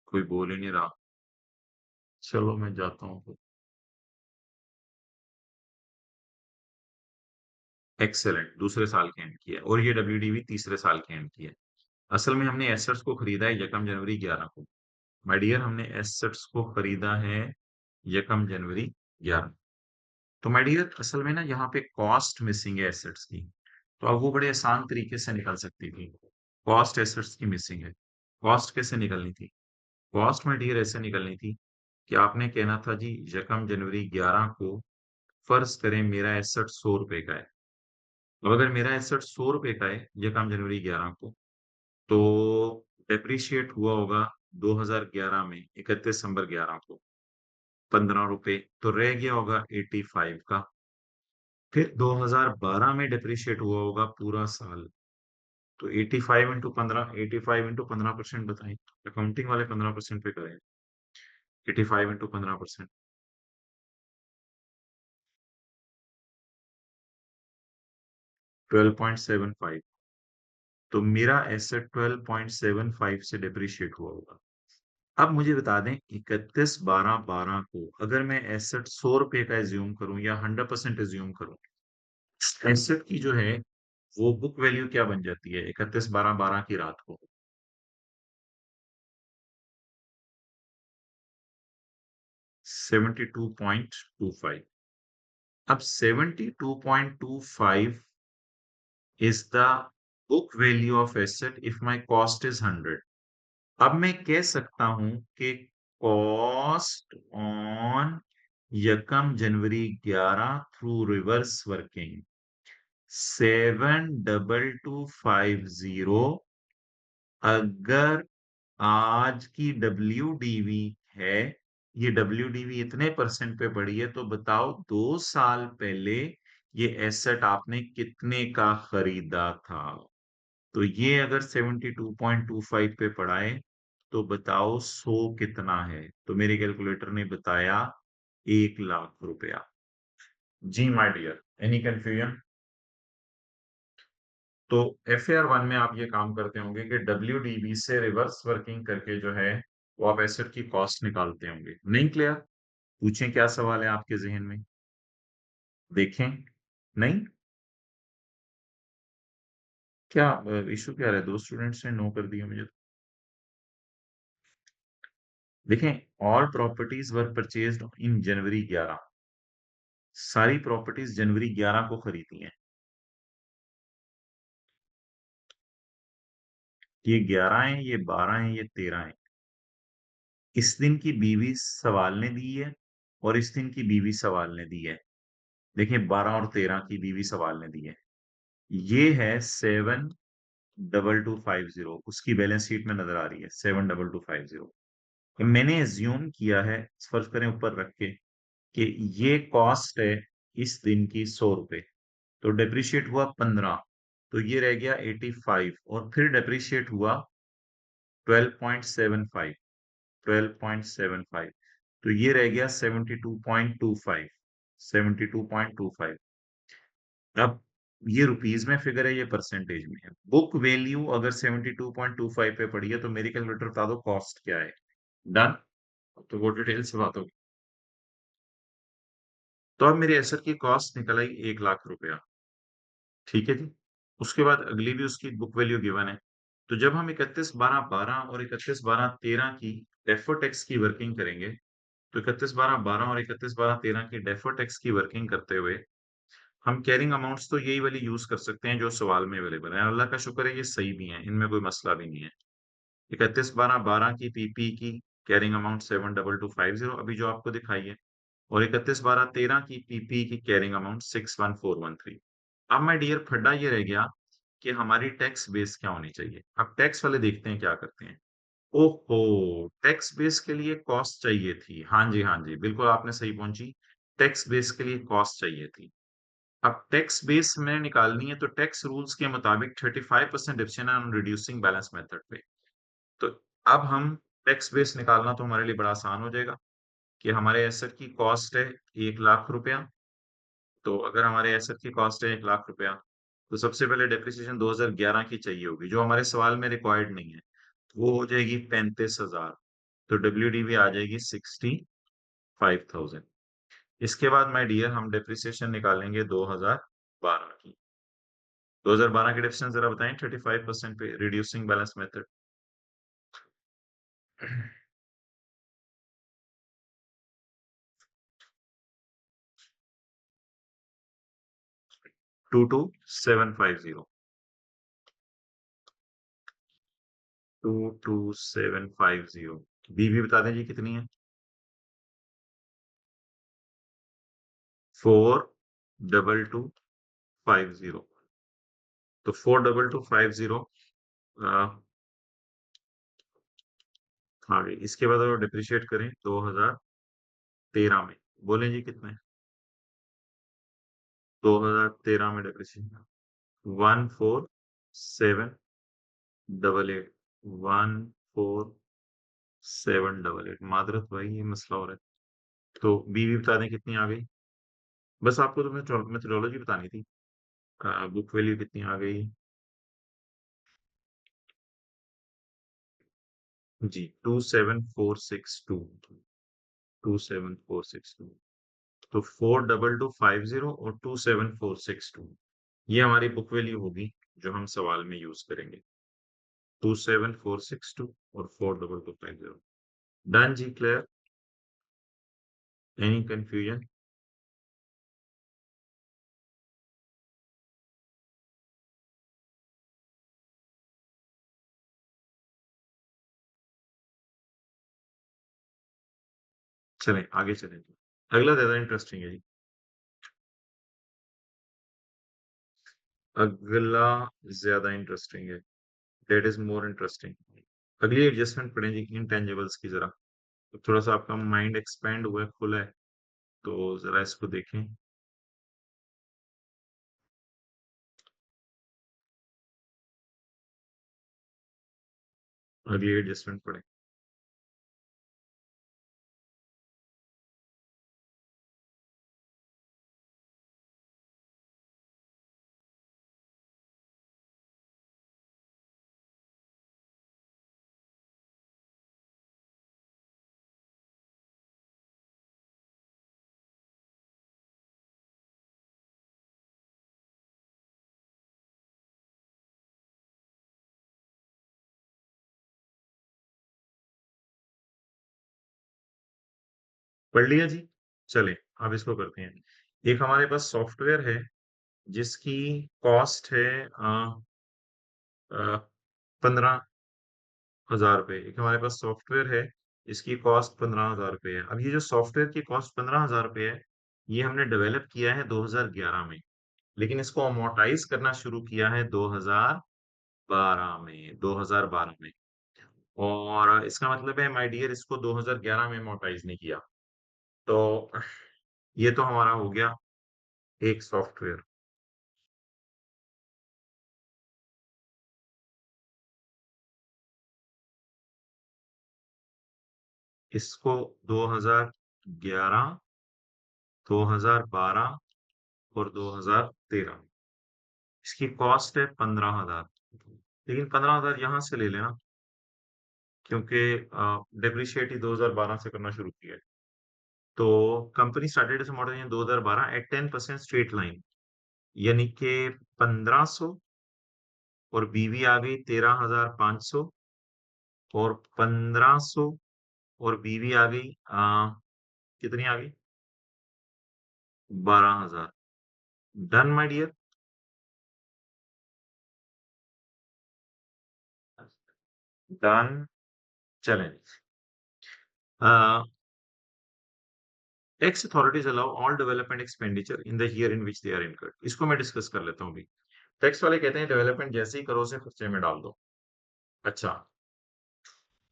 [SPEAKER 1] कोई बोल ही नहीं रहा। चलो मैं जाता हूँ। एक्सेलेंट, दूसरे साल के एंड की है, और ये WDV तीसरे साल के एंड की है। असल में हमने एसेट्स को खरीदा है यकम जनवरी 11 को। माय डियर, हमने एसेट्स को खरीदा है यकम जनवरी 11। तो माय डियर असल में ना यहाँ पे कॉस्ट मिसिंग है एसेट्स की। तो अब वो बड़े आसान तरीके से निकल सकती थी। कॉस्ट एसेट्स की मिसिंग है। कॉस्ट कैसे निकलनी थी? कॉस्ट माय डियर ऐसे निकलनी थी कि आपने कहना था जी यकम जनवरी 11 को फर्ज करें मेरा एसेट 100 रुपए का है। अब अगर मेरा एसेट 100 रुपए का है यकम जनवरी 11 को, तो डेप्रिशिएट हुआ होगा 2011 में 31 दिसंबर 11 को 15 रुपए, तो रह गया होगा 85 का। फिर 2012 में डेप्रिशिएट हुआ होगा पूरा साल, तो 85 इंटू 15, 85 इंटू 15% बताएं, अकाउंटिंग वाले 15% पे करें, 85 इंटू 15%, 12.75। तो मेरा एसेट 12.75 से डेप्रिशिएट हुआ होगा। अब मुझे बता दें 31/12/12 को अगर मैं एसेट 100 रुपए का एज्यूम करूं या 100% एज्यूम करूं, एसेट की जो है वो बुक वैल्यू क्या बन जाती है 31/12/12 की रात को? 72.25। अब 72.25 is the book value of asset if my cost is 100। अब मैं कह सकता हूं कि कॉस्ट ऑन यकम जनवरी 11 थ्रू रिवर्स वर्किंग 72250, अगर आज की WDV है, ये WDV इतने परसेंट पे बढ़ी है, तो बताओ 2 साल पहले ये एसेट आपने कितने का खरीदा था? तो ये अगर 72.25 पे पड़ा है, तो बताओ 100 कितना है? तो मेरे कैलकुलेटर ने बताया 1 लाख रुपया। जी माय डियर, एनी कंफ्यूजन? तो FAR 1 में आप ये काम करते होंगे कि WDV से रिवर्स वर्किंग करके जो है वो आप एसेट की कॉस्ट निकालते होंगे। नहीं क्लियर? पूछें क्या सवाल है आपके जहन में? देखें। नहीं? क्या इशू क्या रहा है? 2 स्टूडेंट्स ने नो कर दिया मुझे। देखें, ऑल प्रॉपर्टीज वर परचेज्ड इन जनवरी 11। सारी प्रॉपर्टीज जनवरी 11 को खरीदी हैं। ये 11 है, ये 12 है, ये 13 है। इस दिन की बीवी सवाल ने दी है और इस दिन की बीवी सवाल ने दी है। देखिए 12 और 13 की बीवी सवाल ने दी है। ये है 72250, उसकी बैलेंस शीट में नजर आ रही है 72250। मैंने एज्यूम किया है, फर्ज करें ऊपर रख के, कि ये कॉस्ट है इस दिन की 100 रुपए, तो डेप्रिशिएट हुआ 15, तो ये रह गया 85 और फिर डेप्रिशिएट हुआ 12.75, 12.75, तो ये रह गया 72.25, 72.25। अब ये रुपीज में फिगर है, ये परसेंटेज में है। बुक वैल्यू अगर 72.25 पे पड़ी है, तो मेरी कैलकुलेटर बता दो कॉस्ट क्या है। डन। तो वो डिटेल से बात होगी। तो अब मेरी एसेट की कॉस्ट निकल आई 1 लाख रुपया। ठीक है जी। उसके बाद अगली भी उसकी बुक वैल्यू गिवन है। तो जब हम 31/12/12 और 31/12/13 की डेफर्ड टैक्स की वर्किंग करेंगे, तो 31/12/12 और 31/12/13 की डेफर्ड टैक्स की वर्किंग करते हुए हम कैरिंग अमाउंट्स तो यही वाली यूज कर सकते हैं जो सवाल में अवेलेबल है। अल्लाह का शुक्र है ये सही भी है, इनमें कोई मसला भी नहीं है। 31/12/12 की पीपी की कैरिंग अमाउंट 72250 अभी जो आपको दिखाई है, और 31/12/13 की पीपी की कैरिंग अमाउंट 61413। अब माय डियर फड्डा ये रह गया कि हमारी टैक्स बेस क्या होनी चाहिए। अब टैक्स वाले देखते हैं क्या करते हैं। ओहो, टैक्स बेस के लिए कॉस्ट चाहिए थी। हाँ जी, हाँ जी, बिल्कुल आपने सही पहुंची। टैक्स बेस के लिए कॉस्ट चाहिए थी। अब टैक्स बेस में निकालनी है, तो टैक्स रूल्स के मुताबिक 35% deduction on reducing balance method पे। तो अब हम टैक्स बेस निकालना तो हमारे लिए बड़ा आसान हो जाएगा कि हमारे एसेट की कॉस्ट है 1 लाख रुपया। तो अगर हमारे एसेट की कॉस्ट है 1 लाख रुपया, तो सबसे पहले डेप्रिसिएशन 2011 की चाहिए होगी जो हमारे सवाल में रिक्वायर्ड नहीं है। वो हो जाएगी 35,000। तो WDV आ जाएगी 65,000। इसके बाद माय डियर हम डेप्रिसिएशन निकालेंगे 2012 की। 2012 की डेप्रिसिएशन जरा बताएं 35% पे रिड्यूसिंग बैलेंस मेथड। 22750। 22750 बीवी बता दें जी कितनी है? 4250, तो 4250 आ गई। इसके बाद अगर डिप्रिशिएट करें 2013 में, बोलें जी कितने? 2013 में डिप्रिशिएशन 14788, 14788। मादरत भाई ये मसला हो रहा है। तो बीवी बता दें कितनी आ गई? बस आपको तो मेथोडोलॉजी बतानी थी। बुक वैल्यू कितनी आ गई जी? 27462, 27462। तो 42250 और 27462, ये हमारी बुक वैल्यू होगी जो हम सवाल में यूज करेंगे। 27462 और 42250। डन जी, क्लियर? Any confusion? चलें आगे चलें। अगला ज्यादा इंटरेस्टिंग है जी। अगला ज्यादा इंटरेस्टिंग है। That is more interesting. अगली एडजस्टमेंट पढ़ें जी इंटेंजिबल्स की जरा। तो थोड़ा सा आपका माइंड एक्सपेंड हुआ है, खुला है, तो जरा इसको देखें। अगली एडजस्टमेंट पढ़ें। पढ़ लिया जी? चलें अब इसको करते हैं। एक हमारे पास सॉफ्टवेयर है जिसकी कॉस्ट है 15,000 रुपए। एक हमारे पास सॉफ्टवेयर है इसकी कॉस्ट 15,000 रुपए है। अब ये जो सॉफ्टवेयर की कॉस्ट 15,000 रुपए है, ये हमने डेवलप किया है 2011 में, लेकिन इसको अमोर्टाइज करना शुरू किया है 2012 में। और इसका मतलब है माय डियर, इसको 2011 में अमोर्टाइज नहीं किया। तो ये तो हमारा हो गया एक सॉफ्टवेयर। इसको 2011, 2012 और 2013, इसकी कॉस्ट है 15,000। लेकिन 15,000 यहाँ से ले लेना, क्योंकि डेप्रिशिएट ही 2012 से करना शुरू किया है। तो कंपनी स्टार्टेड इस मॉडल इन 2012 एट 10% स्ट्रेट लाइन, यानी कि 1500, और बीवी आ गई 13,500, और 1500 और बीवी आ गई कितनी आ गई? 12,000। Done my dear? डन। चलें। Tax authorities allow all development expenditure in the year in which they are incurred. इसको मैं डिस्कस कर लेता हूँ अभी। टैक्स वाले कहते हैं डेवलपमेंट जैसे ही करो उसे खर्चे में डाल दो। अच्छा,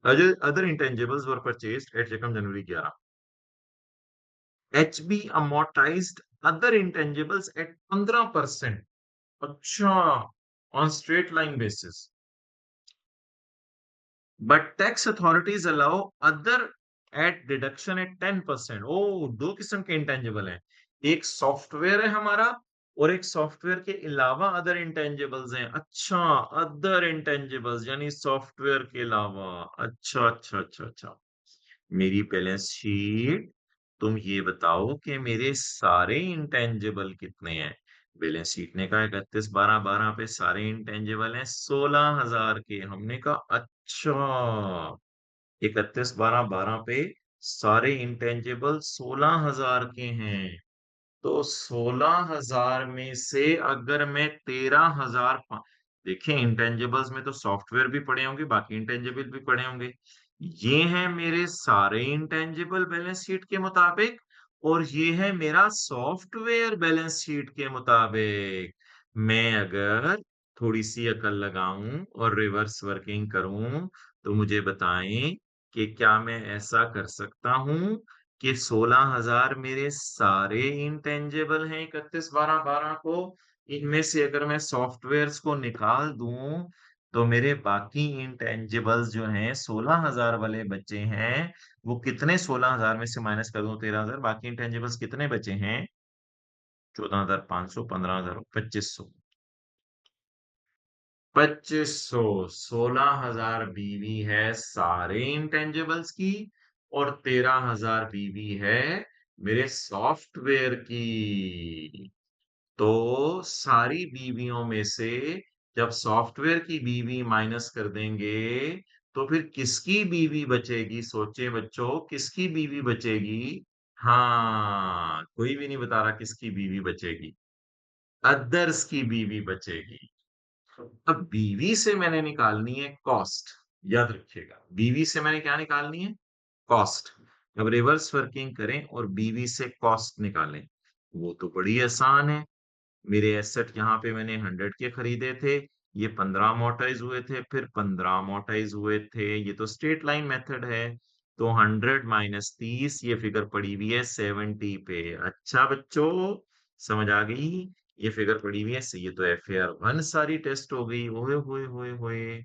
[SPEAKER 1] अदर इंटेंजिबल्स वर परचेज्ड एट यकम जनवरी 11। HB amortized other intangibles at 15%। अच्छा, on straight line basis, but tax authorities allow other at deduction at 10%। ओ, दो किस्म के इंटेंजिबल हैं। एक सॉफ्टवेयर है हमारा, और एक सॉफ्टवेयर के अलावा अदर इंटेंजिबल्स हैं। अच्छा, अदर इंटेंजिबल्स यानी सॉफ्टवेयर के अलावा। अच्छा अच्छा अच्छा अच्छा। मेरी बैलेंस शीट, तुम ये बताओ कि मेरे सारे इंटेंजिबल कितने हैं? बैलेंस शीट ने कहा 31/12/12 पे सारे इंटेंजिबल हैं 16,000 के। हमने कहा अच्छा, 31/12/12 पे सारे इंटेंजिबल 16,000 के हैं। तो 16,000 में से अगर मैं 13,000, देखिए इंटेंजिबल्स में तो सॉफ्टवेयर भी पड़े होंगे, बाकी इंटेंजिबल भी पड़े होंगे। ये हैं मेरे सारे इंटेंजिबल बैलेंस शीट के मुताबिक। और ये है मेरा सॉफ्टवेयर बैलेंस शीट के मुताबिक। मैं अगर थोड़ी-सी अकल लगाऊँ और रिवर्स वर्किंग करूँ, तो मुझे बताएँ कि क्या मैं ऐसा कर सकता हूँ कि 16,000 मेरे सारे इंटेंजिबल हैं 31/12/12 को, इनमें से अगर मैं सॉफ्टवेयर्स को निकाल दूँ, तो मेरे बाकी इंटेंजिबल्स जो हैं 16,000 वाले बचे हैं, वो कितने 16,000 में से माइनस कर दूं 13,000, बाकी इंटेंजिबल्स कितने बचे हैं? 14,500, 15,000, 2500। 2500, 16,000 बीवी है सारे इंटेंजिबल्स की और 13,000 बीवी है मेरे सॉफ्टवेयर की। तो सारी बीवियों में से जब सॉफ्टवेयर की बीवी माइनस कर देंगे, तो फिर किसकी बीवी बचेगी? सोचे बच्चों, किसकी बीवी बचेगी? हाँ, कोई भी नहीं बता रहा किसकी बीवी बचेगी। अदर्स की बीवी बचेगी। अब बीवी से मैंने निकालनी है कॉस्ट। याद रखिएगा, बीवी से मैंने क्या निकालनी है? कॉस्ट। अब रिवर्स वर्किंग करें और बीवी से कॉस्ट निकालें। वो तो बड़ी आसान है। मेरे एसेट यहाँ पे मैंने 100 के खरीदे थे, ये 15 अमोर्टाइज हुए थे, फिर 15 अमोर्टाइज हुए थे, ये तो स्ट्रेट लाइन मेथड है। तो 100 माइनस 30, ये फिगर पड़ी हुई है 70 पे। अच्छा बच्चों, समझ आ गई? ये फिगर पड़ी हुई है, ये तो FAR 1 सारी टेस्ट हो गई। ओए होए होए होए।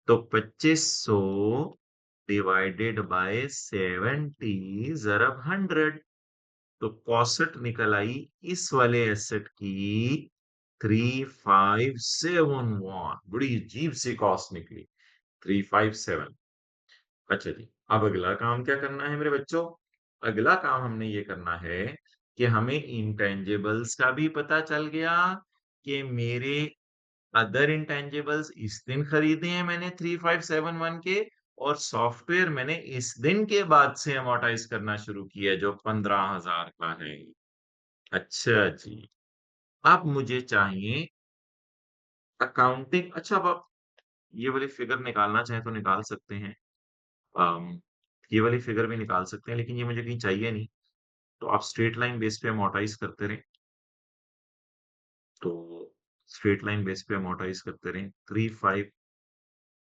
[SPEAKER 1] तो 2500 डिवाइडेड बाय 70 ज़रब 100, तो 65 निकल आई इस वाले एसेट की 3571। बड़ी अजीब सी कॉस्ट निकली 357। अच्छा जी, अब अगला काम क्या करना है मेरे बच्चों? अगला काम हमने ये करना है कि हमें इंटेंजिबल्स का भी पता चल गया कि मेरे अदर इंटेंजिबल्स इस दिन खरीदे हैं मैंने 3571 के, और सॉफ्टवेयर मैंने इस दिन के बाद से अमोर्टाइज करना शुरू किया जो 15,000 का है। अच्छा जी, अब मुझे चाहिए अकाउंटिंग। अच्छा, अब आप ये वाली फिगर निकालना चाहें तो निकाल सकते हैं। अम, ये वाली फिगर भी निकाल सकते हैं, लेकिन ये मुझे कहीं चाहिए नहीं। तो आप स्ट्रेट लाइन बेस पे अमोर्टाइज करते रहें। तो स्ट्रेट लाइन बेस पे अमोर्टाइज करते रहें। 35,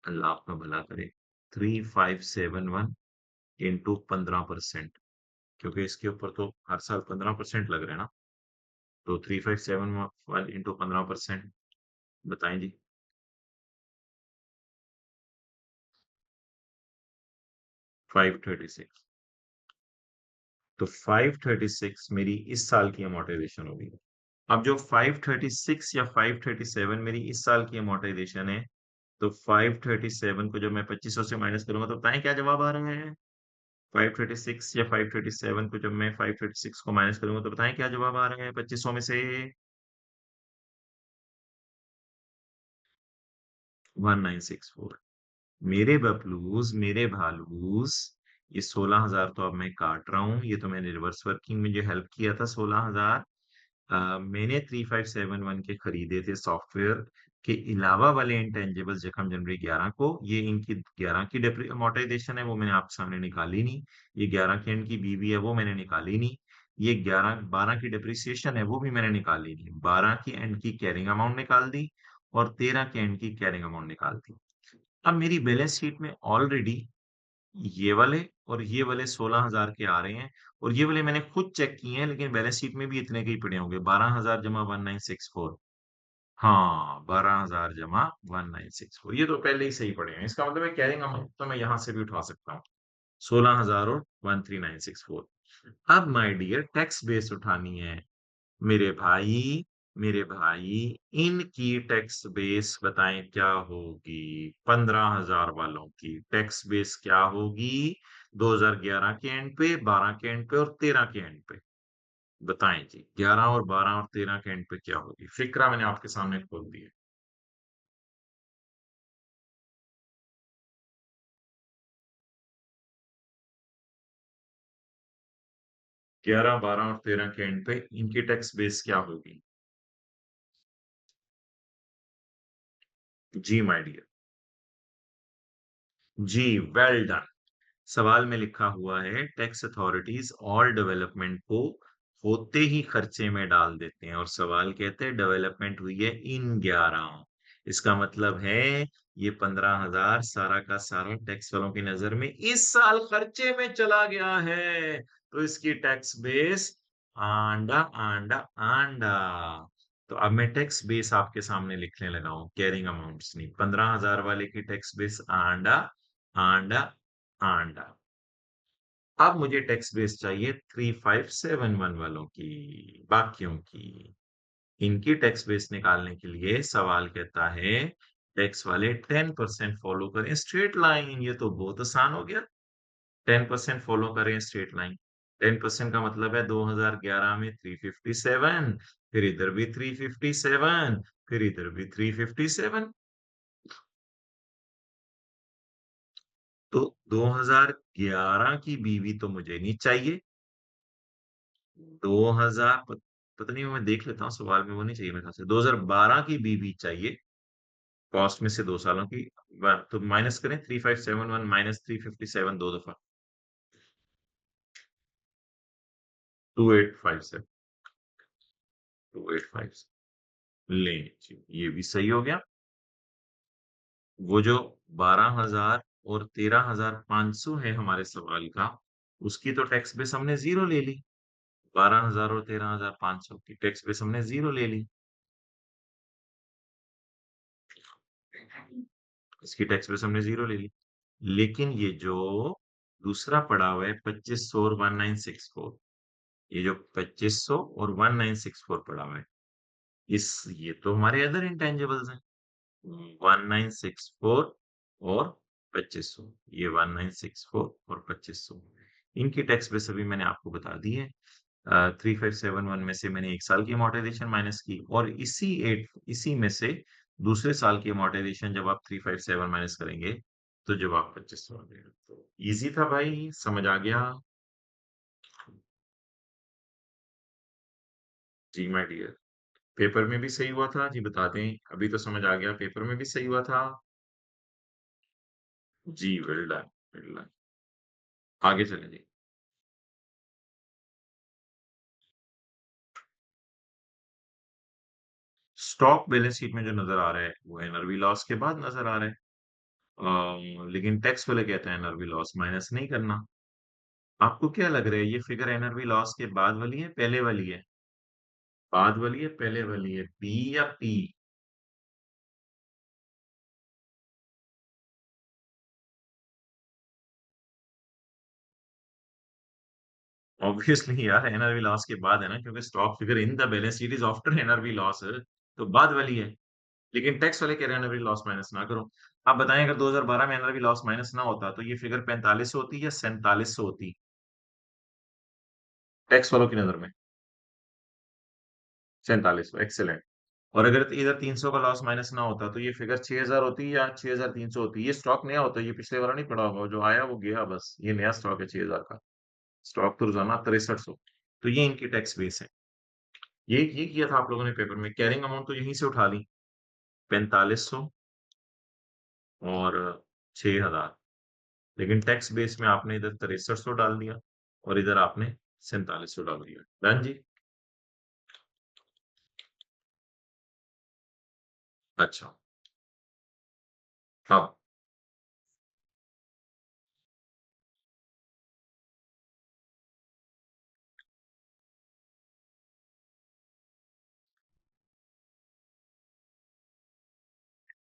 [SPEAKER 1] अल्लाह आपका भला करे, 3571 इंटू 15%, क्योंकि इसके ऊपर तो हर साल 15% लग रहे हैं ना। तो 3571 इंटू 15%, बताएं जी। 536। तो 536 मेरी इस साल की अमोर्टाइजेशन होगी। अब जो 536 या 537 मेरी इस साल की अमोर्टाइजेशन है, तो 537 को जब मैं 2500 से माइनस करूंगा तो बताएं क्या जवाब आ रहा है? 536 या 537 को जब मैं 536 को माइनस करूंगा तो बताएं क्या जवाब आ रहा है 2500 में से? 1964। मेरे बबलूज, मेरे भालूस, ये 16,000 तो अब मैं काट रहा हूँ। ये तो मैंने रिवर्स वर्किंग में जो हेल्प किया था 16,000। मैंने 3571 के खरीदे थे सॉफ्टवेयर के अलावा वाले इंटेंजिबल्स जख्म जनवरी 11 को। ये इनकी 11 की अमोर्टाइजेशन है, वो मैंने आपके सामने निकाली नहीं। ये 11 के एंड की बीवी है, वो मैंने निकाली नहीं। ये 12 की डिप्रिसिएशन है, वो भी मैंने निकाली नहीं। 12 की एंड की कैरिंग अमाउंट निकाल दी और 13 के एंड की कैरिंग अमाउंट निकाल दी। अब मेरी बैलेंस शीट में ऑलरेडी ये वाले और ये वाले 16,000 के आ रहे हैं, और ये वाले मैंने खुद चेक किए हैं, लेकिन बैलेंस शीट में भी इतने के ही पड़े होंगे। 12,000 जमा 1964। हाँ, 12,000 जमा 1964, ये तो पहले ही सही पड़े हैं। इसका मतलब है कैरिंग अमाउंट तो मैं यहाँ से भी उठा सकता हूँ, 16,000 और 13,964। अब माय डियर, टैक्स बेस उठानी है मेरे भाई। मेरे भाई, इनकी टैक्स बेस बताएं क्या होगी? 15,000 वालों की टैक्स बेस क्या होगी? 2011 के एंड पे, 12 के एंड पे और 13 के एंड पे। बताएं जी, 11 और 12 और 13 के एंड पे क्या होगी? फिक्रा मैंने आपके सामने खोल दिया। 11, 12 और 13 के एंड पे इनकी टैक्स बेस क्या होगी? जी माय डियर। जी, वेल डन। सवाल में लिखा हुआ है टैक्स अथॉरिटीज ऑल डेवलपमेंट को होते ही खर्चे में डाल देते हैं और सवाल कहते हैं डेवलपमेंट हुई है इन 11। इसका मतलब है ये 15,000 सारा का सारा टैक्स वालों की नजर में इस साल खर्चे में चला गया है। तो इसकी टैक्स बेस आंडा आंडा आंडा। तो अब मैं टैक्स बेस आपके सामने लिखने लगा हूं, कैरिंग अमाउंट्स नहीं, 15,000 वाले की टैक्स बेस आंडा आंडा आंडा। अब मुझे टैक्स बेस चाहिए 3571 वालों की, बाकियों की। इनकी टैक्स बेस निकालने के लिए सवाल कहता है टैक्स वाले 10% फॉलो करें स्ट्रेट लाइन। ये तो बहुत आसान हो गया। 10% फॉलो करें स्ट्रेट लाइन। 10% का मतलब है 2011 में 357, फिर इधर भी 357, फिर इधर भी 357। तो 2011 की बीवी तो मुझे नहीं चाहिए। 2000 पता नहीं, मैं देख लेता हूँ सवाल में, वो नहीं चाहिए मेरे ख्याल से। 2012 की बीवी चाहिए, कॉस्ट में से 2 सालों की। तो माइनस करें 3571 माइनस 357 दो दफा, 2857, 2857 ले जी, ये भी सही हो गया। वो जो 12,000 और 13,500 है हमारे सवाल का, उसकी तो टैक्स बेस हमने जीरो ले ली। 12,000 और 13,500 की टैक्स बेस हमने जीरो ले ली। इसकी टैक्स बेस हमने जीरो ले ली। लेकिन ये जो दूसरा पड़ा हुआ है 2500 और 1964, ये जो 2500 और 1964 पड़ा हुआ है, इस ये तो हमारे अदर इंटेंजिबल्स हैं। 1964 और 2500, ये 1964 और 2500, इनकी टैक्स बेस अभी मैंने आपको बता दी है। 3571 में से मैंने 1 साल की अमोर्टाइजेशन माइनस की और इसी में से दूसरे साल की अमोर्टाइजेशन जब आप 357 माइनस करेंगे तो जवाब 2500 आ गया। तो इजी था भाई, समझ आ गया। जी माय डियर, पेपर में भी सही हुआ था जी, बता दें अभी तो समझ आ गया, पेपर में भी सही हुआ था। जी वेल डन, वेल डन। आगे चलें जी। स्टॉक बैलेंस शीट में जो नजर आ रहा है वो एनआरवी लॉस के बाद नजर आ रहा है। लेकिन टैक्स वाले कहते हैं एनआरवी लॉस माइनस नहीं करना। आपको क्या लग रहा है ये फिगर एनआरवी लॉस के बाद वाली है पहले वाली है? बाद वाली है पहले वाली है, बी या पी? ऑब्वियसली यार एनआरवी लॉस के बाद है ना, क्योंकि stock figure in the balance sheet is after NRV loss, तो बाद वाली है। लेकिन टैक्स वाले कह रहे हैं एनआरवी लॉस माइनस ना करो। आप बताएं अगर 2012 में एनआरवी लॉस माइनस ना होता तो ये फिगर 45 होती या 47 होती टैक्स वालों की नजर में? 47, एक्सेलेंट। और अगर इधर 300 का लॉस माइनस ना होता तो ये फिगर 6,000 होती या 6,300 होती? ये स्टॉक नया होता, ये पिछले वाला नहीं पड़ा होगा, जो आया वो गया बस, ये नया स्टॉक है 6,000 का। स्टॉक तो रोजाना 6300। तो ये इनकी टैक्स बेस है। ये किया था आप लोगों ने पेपर में, कैरिंग अमाउंट तो यहीं से उठा ली, 4500 और 6,000। लेकिन टैक्स बेस में आपने इधर 6300 डाल दिया और इधर आपने 4700 डाल दिया। डन जी। अच्छा। हाँ।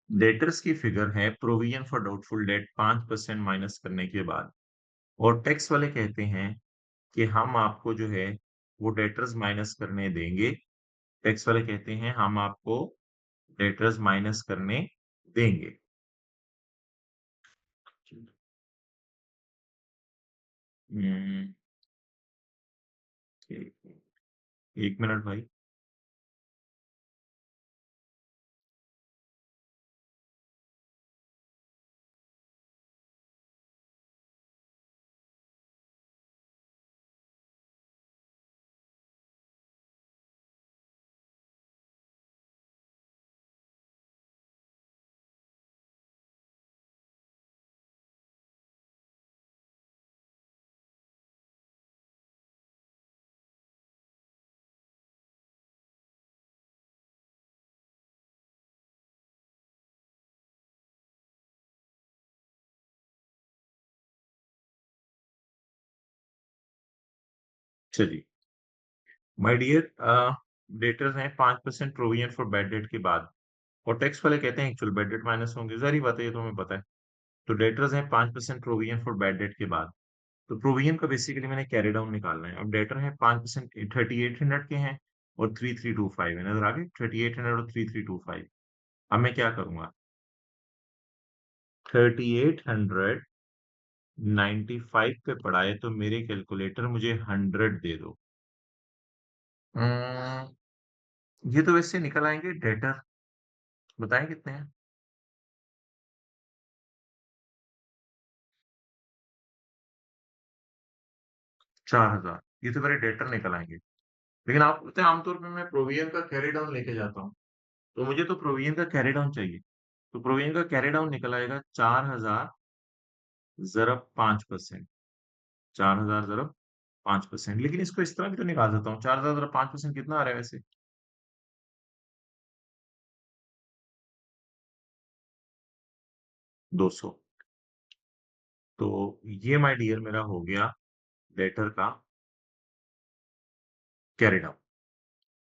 [SPEAKER 1] डेटर्स की फिगर है provision for doubtful debt 5% minus करने के बाद, और टैक्स वाले कहते हैं कि हम आपको जो है वो डेटर्स माइनस करने देंगे। टैक्स वाले कहते हैं हम आपको डेटर्स माइनस करने देंगे। हम्म, एक एक मिनट भाई। चलिए, माय डियर डेटर्स हैं 5% प्रोविजन फॉर बैड डेट के बाद और टैक्स वाले कहते हैं एक्चुअल बैड डेट माइनस होंगे, ज़ाहिर बात है ये तो हमें पता है। तो डेटर्स हैं 5% प्रोविजन फॉर बैड डेट के बाद। तो प्रोविजन का बेसिकली मैंने कैरी डाउन निकालना है। अब डेटर है 5% 3800 के हैं और 3325 है। नज़र आ गई? 3800 और 3325। अब मैं क्या करूँगा? 3895 पे पड़ा है तो मेरे कैलकुलेटर मुझे 100 दे दो। ये तो वैसे निकल आएँगे डेटर, बताएँ कितने हैं? 4000। ये तो मेरे डेटर निकल आएँगे। लेकिन आपको पता है आमतौर पे मैं प्रोविजन का कैरी डाउन लेके जाता हूँ। तो मुझे तो प्रोविजन का कैरी डाउन चाहिए। तो प्रोविजन का कैरी डाउन निकल आएगा 4000 ज़रब 5%। 4000 ज़रब 5%। लेकिन इसको इस तरह भी तो निकाल सकता हूँ। 4000 ज़रब 5% कितना आ रहा है वैसे? 200। तो ये माय डियर मेरा हो गया डेटर का कैरी डाउन।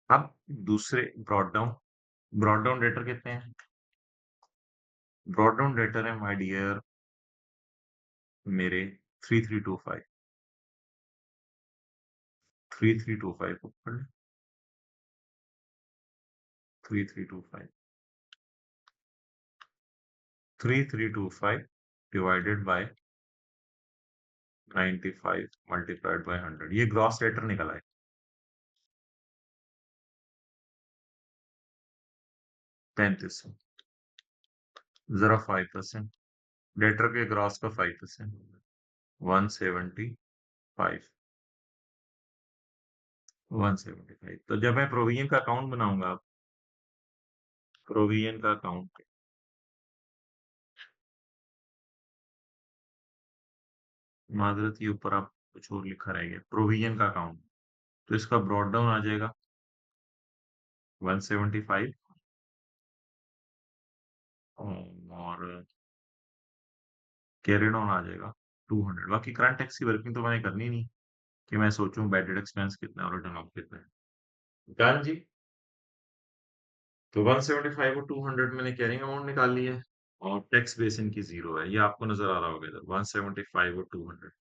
[SPEAKER 1] अब दूसरे ब्रॉड डाउन डेटर कितने हैं? ब्रॉड डाउन डेटर है माय डियर मेरे 3325। 3325 को पढ़ लें। 3325 3325 डिवाइडेड बाय 95 मल्टीप्लाइड बाय 100। ये ग्रॉस डेटर निकला है। 3300 जरा 5%। डेटर के ग्रॉस का 5%। 175। 175। तो जब मैं प्रोविजन का अकाउंट बनाऊंगा, प्रोविजन का अकाउंट, माजरत ये ऊपर आप कुछ और लिखा रह गया, प्रोविजन का अकाउंट। तो इसका ब्रॉड डाउन आ जाएगा 175 और कैरी डाउन आ जाएगा 200। बाकी करंट टैक्स की वर्किंग तो मैंने करनी नहीं कि मैं सोचूं बैड डेट एक्सपेंस कितना है और रिटर्न ऑफ कितना है। डन जी। तो 175 और 200 मैंने कैरिंग अमाउंट निकाल लिया है और टैक्स बेस इनकी जीरो है। ये आपको नजर आ रहा होगा इधर 175 और 200।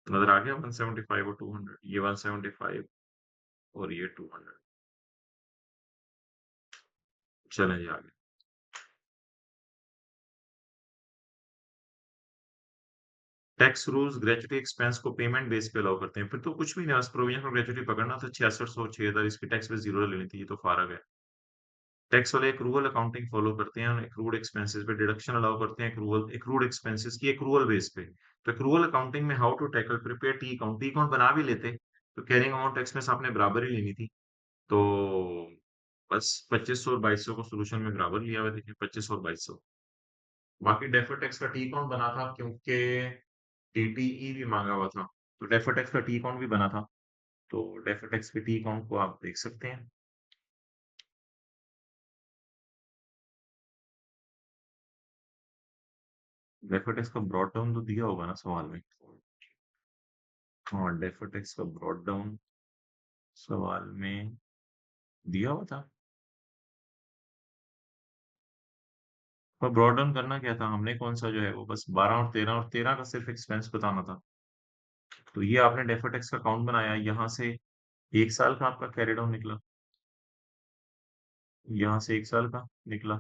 [SPEAKER 1] नजर आ गया 175 और 200। ये 175 और ये 200। चलें जी आगे। टैक्स रूल्स ग्रेचुटी एक्सपेंस को पेमेंट बेस पे अलाउ करते हैं। फिर तो कुछ भी नहीं, बस प्रोविजन फॉर ग्रेचुटी पकड़ना था। 6600 6000 इसकी टैक्स बेस जीरो लेनी थी। ये तो फारग है। टैक्स वाले एक्रूअल अकाउंटिंग फॉलो करते हैं और एक्रूड एक्सपेंसेस पे डिडक्शन अलाउ करते हैं। एक्रूड एक्सपेंसेस की एक्रूअल बेस पे। तो एक्रूअल अकाउंटिंग में how to tackle prepare T account बना भी लेते तो कैरिंग अमाउंट टैक्स में आपने बराबर ही लेनी थी। तो बस 2500 और 2200 को सोल्यूशन में बराबर लिया हुआ। देखिए 2500 और 2200। बाकी डेफर्ड टैक्स का टी अकाउंट बना था क्योंकि टीटीई भी मांगा हुआ था। तो डेफर्ड टैक्स का टी अकाउंट भी बना था। तो डेफर्ड टैक्स के टी अकाउंट को आप देख सकते हैं। डेफर्ड टैक्स का ब्रॉड डाउन तो दिया होगा ना सवाल में। हाँ, डेफर्ड टैक्स का ब्रॉड डाउन सवाल में दिया हुआ था। पर ब्रॉड डाउन करना क्या था हमने, कौन सा जो है वो बस 12 और 13 का सिर्फ एक्सपेंस बताना था। तो ये आपने डेफर्ड टैक्स का अकाउंट बनाया, यहाँ से 1 साल का आपका कैरी डाउन निकला, यहाँ से 1 साल का निकला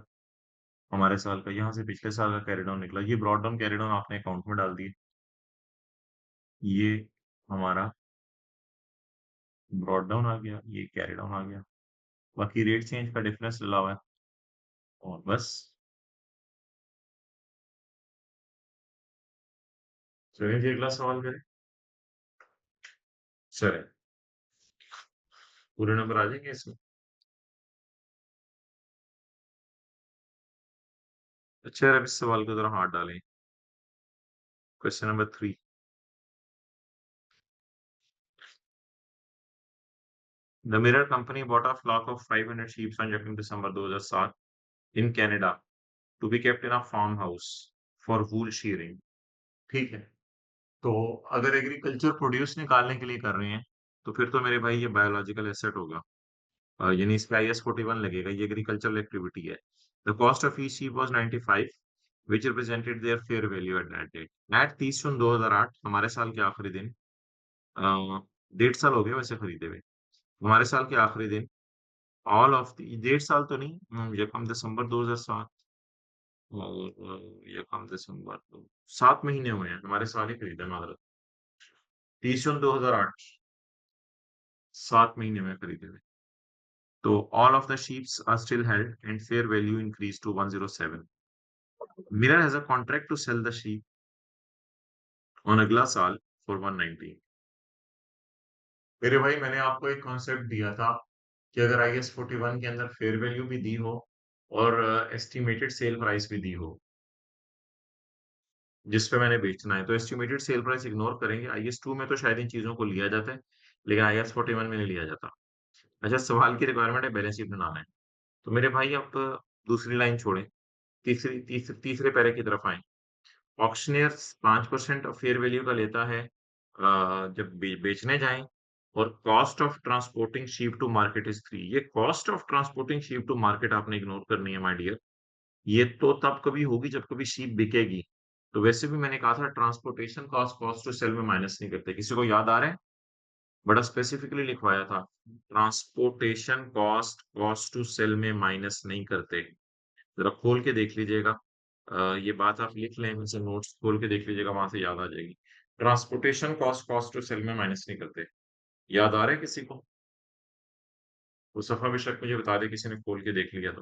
[SPEAKER 1] हमारे साल का, यहाँ से पिछले साल का कैरी डाउन निकला। ये ब्रॉड डाउन कैरी डाउन आपने अकाउंट में डाल दिए। ये हमारा ब्रॉड डाउन आ गया, ये कैरी डाउन आ गया। बाकी रेट चेंज का डिफरेंस डला हुआ है और बस। चलिए जी अगला सवाल करें। चले, पूरे नंबर आ जाएंगे इसमें। अच्छा यार अब इस सवाल को जरा हाथ डालें। Question number 3। The mirror company bought a flock of 500 sheep on 2 December 2007 in Canada to be kept in a farmhouse for wool shearing। ठीक है। तो अगर एग्रीकल्चर प्रोड्यूस निकालने के लिए कर रहे हैं, तो फिर तो मेरे भाई ये बायोलॉजिकल एसेट होगा। यानी इस पे आईएस 41 लगेगा, ये एग्रीकल्चरल एक्टिविटी है। The cost of each sheep was 95 which represented their fair value at that date. At 30 June 2008 हमारे साल के आखिरी दिन, अ, 1.5 साल हो गए वैसे खरीदे हुए। हमारे साल के आखिरी दिन ऑल ऑफ द 1.5 साल तो नहीं, यकम दिसंबर 2007 और यकम दिसंबर तो 7 महीने हुए हैं हमारे साल ही खरीदा मात्र। 30 जून 2008, 7 महीने में खरीदे हुए। तो all of the sheets are still held and fair value increased to 107. Miller has a contract to sell the sheep on अगला साल for 190। मेरे भाई मैंने आपको एक कॉन्सेप्ट दिया था कि अगर आईएस 41 के अंदर फेयर वैल्यू भी दी हो और एस्टिमेटेड सेल प्राइस भी दी हो जिस पे मैंने बेचना है, तो एस्टिमेटेड सेल प्राइस इग्नोर करेंगे। आईएस 2 में तो शायद इन चीजों को लिया जाता है, लेकिन आईएस 41 में नहीं लिया जाता। अच्छा, सवाल की रिक्वायरमेंट है बैलेंस शीट बनाना है। तो मेरे भाई आप दूसरी लाइन छोड़ें, तीसरे पैरे की तरफ आए। ऑक्शनियर्स 5% ऑफ फेयर वैल्यू का लेता है जब बेचने जाएं, और cost of transporting sheep to market is 3। ये cost of transporting sheep to market आपने इग्नोर करनी है माय डियर। ये तो तब कभी होगी जब कभी शीप बिकेगी। तो वैसे भी मैंने कहा था transportation cost cost to sell में माइनस नहीं करते। किसी को याद आ रहा है? बड़ा स्पेसिफिकली लिखवाया था, transportation cost cost to sell में माइनस नहीं करते। जरा खोल के देख लीजिएगा। ये बात आप लिख लें, इनसे नोट्स खोल के देख लीजिएगा, वहां से याद आ जाएगी। Transportation cost cost to sell में माइनस नहीं करते। याद आ रहा है किसी को? वो सफा बेशक मुझे बता दे किसी ने खोल के देख लिया तो।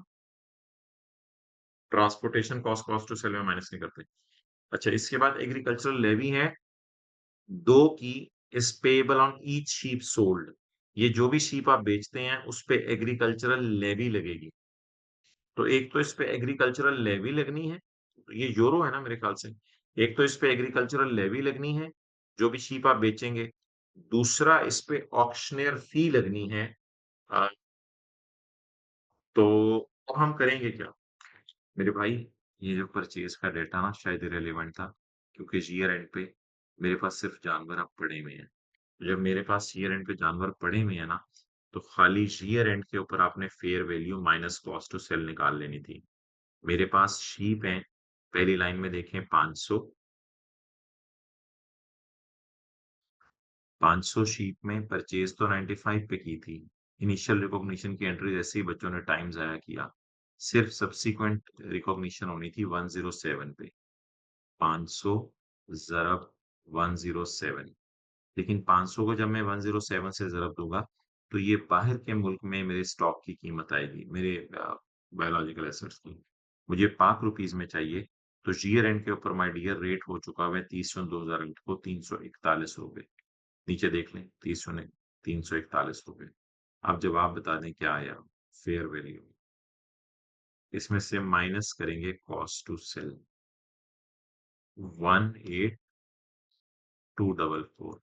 [SPEAKER 1] Transportation cost cost to sell में माइनस नहीं करते। अच्छा, इसके बाद एग्रीकल्चरल लेवी है, दो की, is payable on each sheep sold. ये जो भी शीप आप बेचते हैं उस पे एग्रीकल्चरल लेवी लगेगी। तो एक तो इस पे एग्रीकल्चरल लेवी लगनी है, तो ये यूरो है ना मेरे ख्याल से। एक तो इस पे एग्रीकल्चरल लेवी लगनी है जो भी शीप आप बेचेंगे। दूसरा इस पे ऑक्शनेयर फी लगनी है। अ, तो अब हम करेंगे क्या मेरे भाई? ये जो परचेज का डेटा ना शायद इरेलीवेंट था, क्योंकि ईयर एंड पे मेरे पास सिर्फ जानवर अब पड़े हुए हैं। जब मेरे पास ईयर एंड पे जानवर पड़े हुए हैं ना, तो खाली ईयर एंड के ऊपर आपने fair value minus cost to sell निकाल लेनी थी। मेरे पास शीप हैं, पहली लाइन में देखें 500। 500 शीप में परचेज तो 95 पे की थी। इनिशियल रिकॉग्निशन की एंट्री जैसे ही बच्चों ने टाइम जाया किया, सिर्फ सब्सीक्वेंट रिकॉग्निशन होनी थी 107 पे। 500 ज़रब 107। लेकिन 500 को जब मैं 107 से ज़रब दूंगा, तो ये बाहर के मुल्क में मेरे स्टॉक की कीमत आएगी, मेरे बायोलॉजिकल एसेट्स की। मुझे पाक रुपीज में चाहिए। तो ईयर एंड के ऊपर माय डियर रेट हो चुका है 30 जून 2008 को 341 रुपए। नीचे देख लें, 30 जून 341 रुपए। अब जवाब बता दें क्या आया फेयर वैल्यू। इसमें से माइनस करेंगे कॉस्ट टू सेल 18244।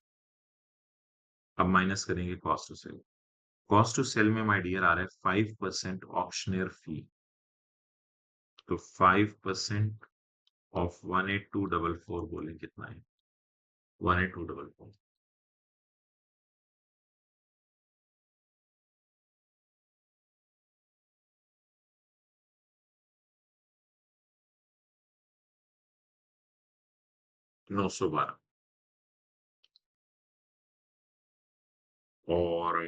[SPEAKER 1] अब माइनस करेंगे cost to sell. Cost to sell में माय डियर आ रहा है 5% ऑक्शनियर फी। तो 5% ऑफ 18244 बोले कितना है? 18244, 912। और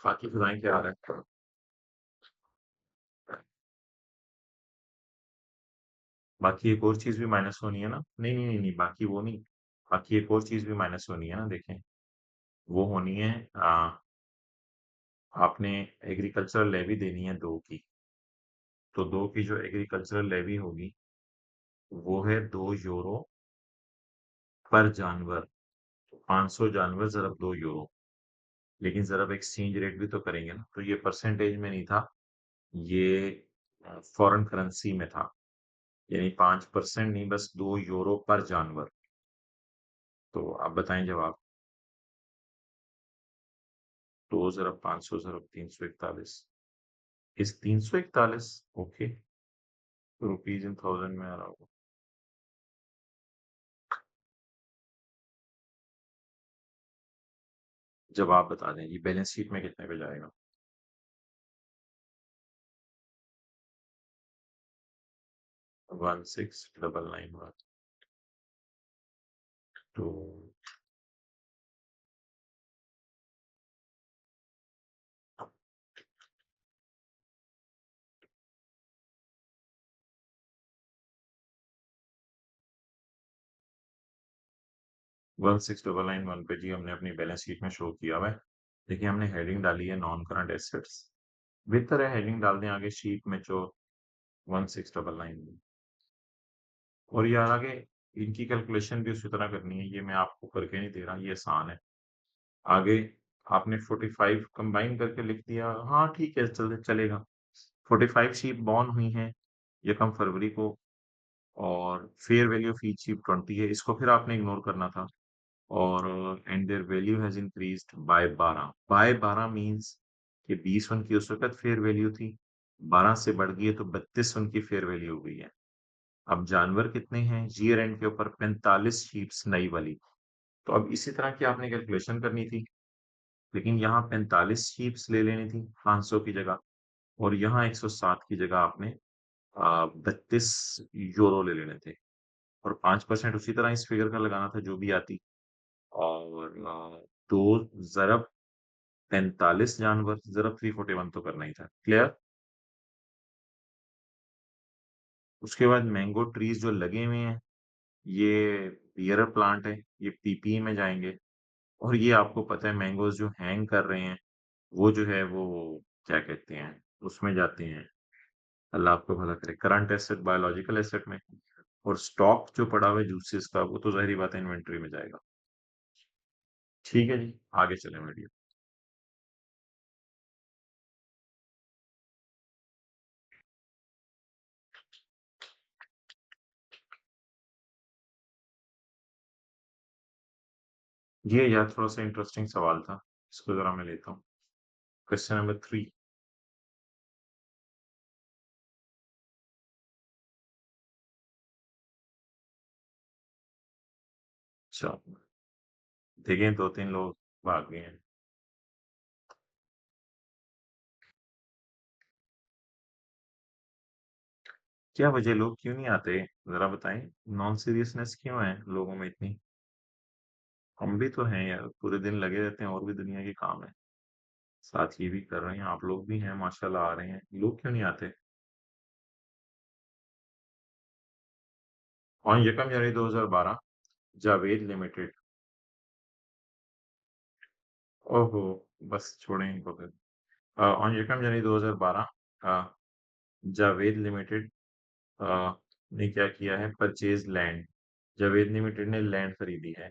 [SPEAKER 1] बाकी खुदाई क्या आ रहा है? बाकी एक और चीज भी माइनस होनी है ना? नहीं नहीं नहीं नहीं, बाकी वो नहीं। बाकी एक और चीज भी माइनस होनी है ना, देखें। वो होनी है, आपने एग्रीकल्चरल लेवी देनी है 2 की। तो 2 की जो एग्रीकल्चरल लेवी होगी वो है 2 यूरो पर जानवर। 500 जानवर ज़रब 2 यूरो। लेकिन ज़रब एक्सचेंज रेट भी तो करेंगे ना, तो ये परसेंटेज में नहीं था, ये फॉरेन करेंसी में था। यानी 5% नहीं, बस 2 यूरो पर जानवर। तो आप बताएं जवाब। 2 ज़रब 500 ज़रब 341। इस 341, ओके। रुपीज इन थाउजेंड में आ रहा होगा। जब आप बता दें जी बैलेंस शीट में कितने पे जाएगा? 16,991 टू 16,991 पे जी हमने अपनी बैलेंस शीट में शो किया हुआ है। देखिए हमने हेडिंग डाली है नॉन करंट एसेट्स। बेहतर है हेडिंग डाल दें आगे शीट में जो 16,991 और ये आगे इनकी कैलकुलेशन भी उसी तरह करनी है। ये मैं आपको करके नहीं दे रहा, ये आसान है। आगे आपने 45 कंबाइन करके लिख दिया। हाँ, ठीक है चलेगा। 45 शीप बॉर्न हुई हैं यकम फरवरी को और fair value of each sheep 20 है। इसको फिर आपने इग्नोर करना था और and their value has increased by 12। By 12 means कि 20 उनकी उस वक़्त फेयर वैल्यू थी, 12 से बढ़ गई है तो 32 उनकी फेयर वैल्यू हो गई है। अब जानवर कितने हैं? ईयर एंड के ऊपर 45 शीप्स नई वाली। तो अब इसी तरह की आपने कैलकुलेशन करनी थी, लेकिन यहाँ 45 शीप्स ले लेनी थी 500 की जगह और यहाँ 107 की जगह आपने 32 यूरो ले लेने थे और 5% उसी तरह इस फिगर का लगाना था जो भी आती और 2 ज़रब 45 जानवर ज़रब 341 तो करना ही था। क्लियर? उसके बाद मैंगो ट्रीज़ जो लगे हुए हैं, ये बियर प्लांट है, ये पीपीई में जाएँगे और ये आपको पता है मैंगोज़ जो हैंग कर रहे हैं, वो जो है वो क्या कहते हैं, उसमें जाते हैं। अल्लाह आपको भला करे। करंट एसेट बायोलॉजिकल एसेट में और स्टॉक जो पड़ा हुआ है जूसेस का वो तो ज़ाहिर-सी बात है इन्वेंटरी में जाएगा। ठीक है जी, आगे चलें वीडियो। ये यार थोड़ा-सा इंटरेस्टिंग सवाल था। इसको ज़रा मैं लेता हूँ। Question number 3। अच्छा, देखें 2-3 लोग भाग गए हैं। क्या वजह लोग क्यों नहीं आते? ज़रा बताएँ। नॉन सीरियसनेस क्यों है लोगों में इतनी? हम भी तो हैं यार, पूरे दिन लगे रहते हैं और भी दुनिया के काम है। साथ ये भी कर रहे हैं, आप लोग भी हैं माशाल्लाह आ रहे हैं। लोग क्यों नहीं आते? ऑन यकम जनवरी 2012 जावेद लिमिटेड ओहो! बस छोड़ें इनको फिर। ऑन यकम जनवरी 2012 जावेद लिमिटेड ने क्या किया है परचेज़ लैंड। जावेद लिमिटेड ने लैंड खरीदी है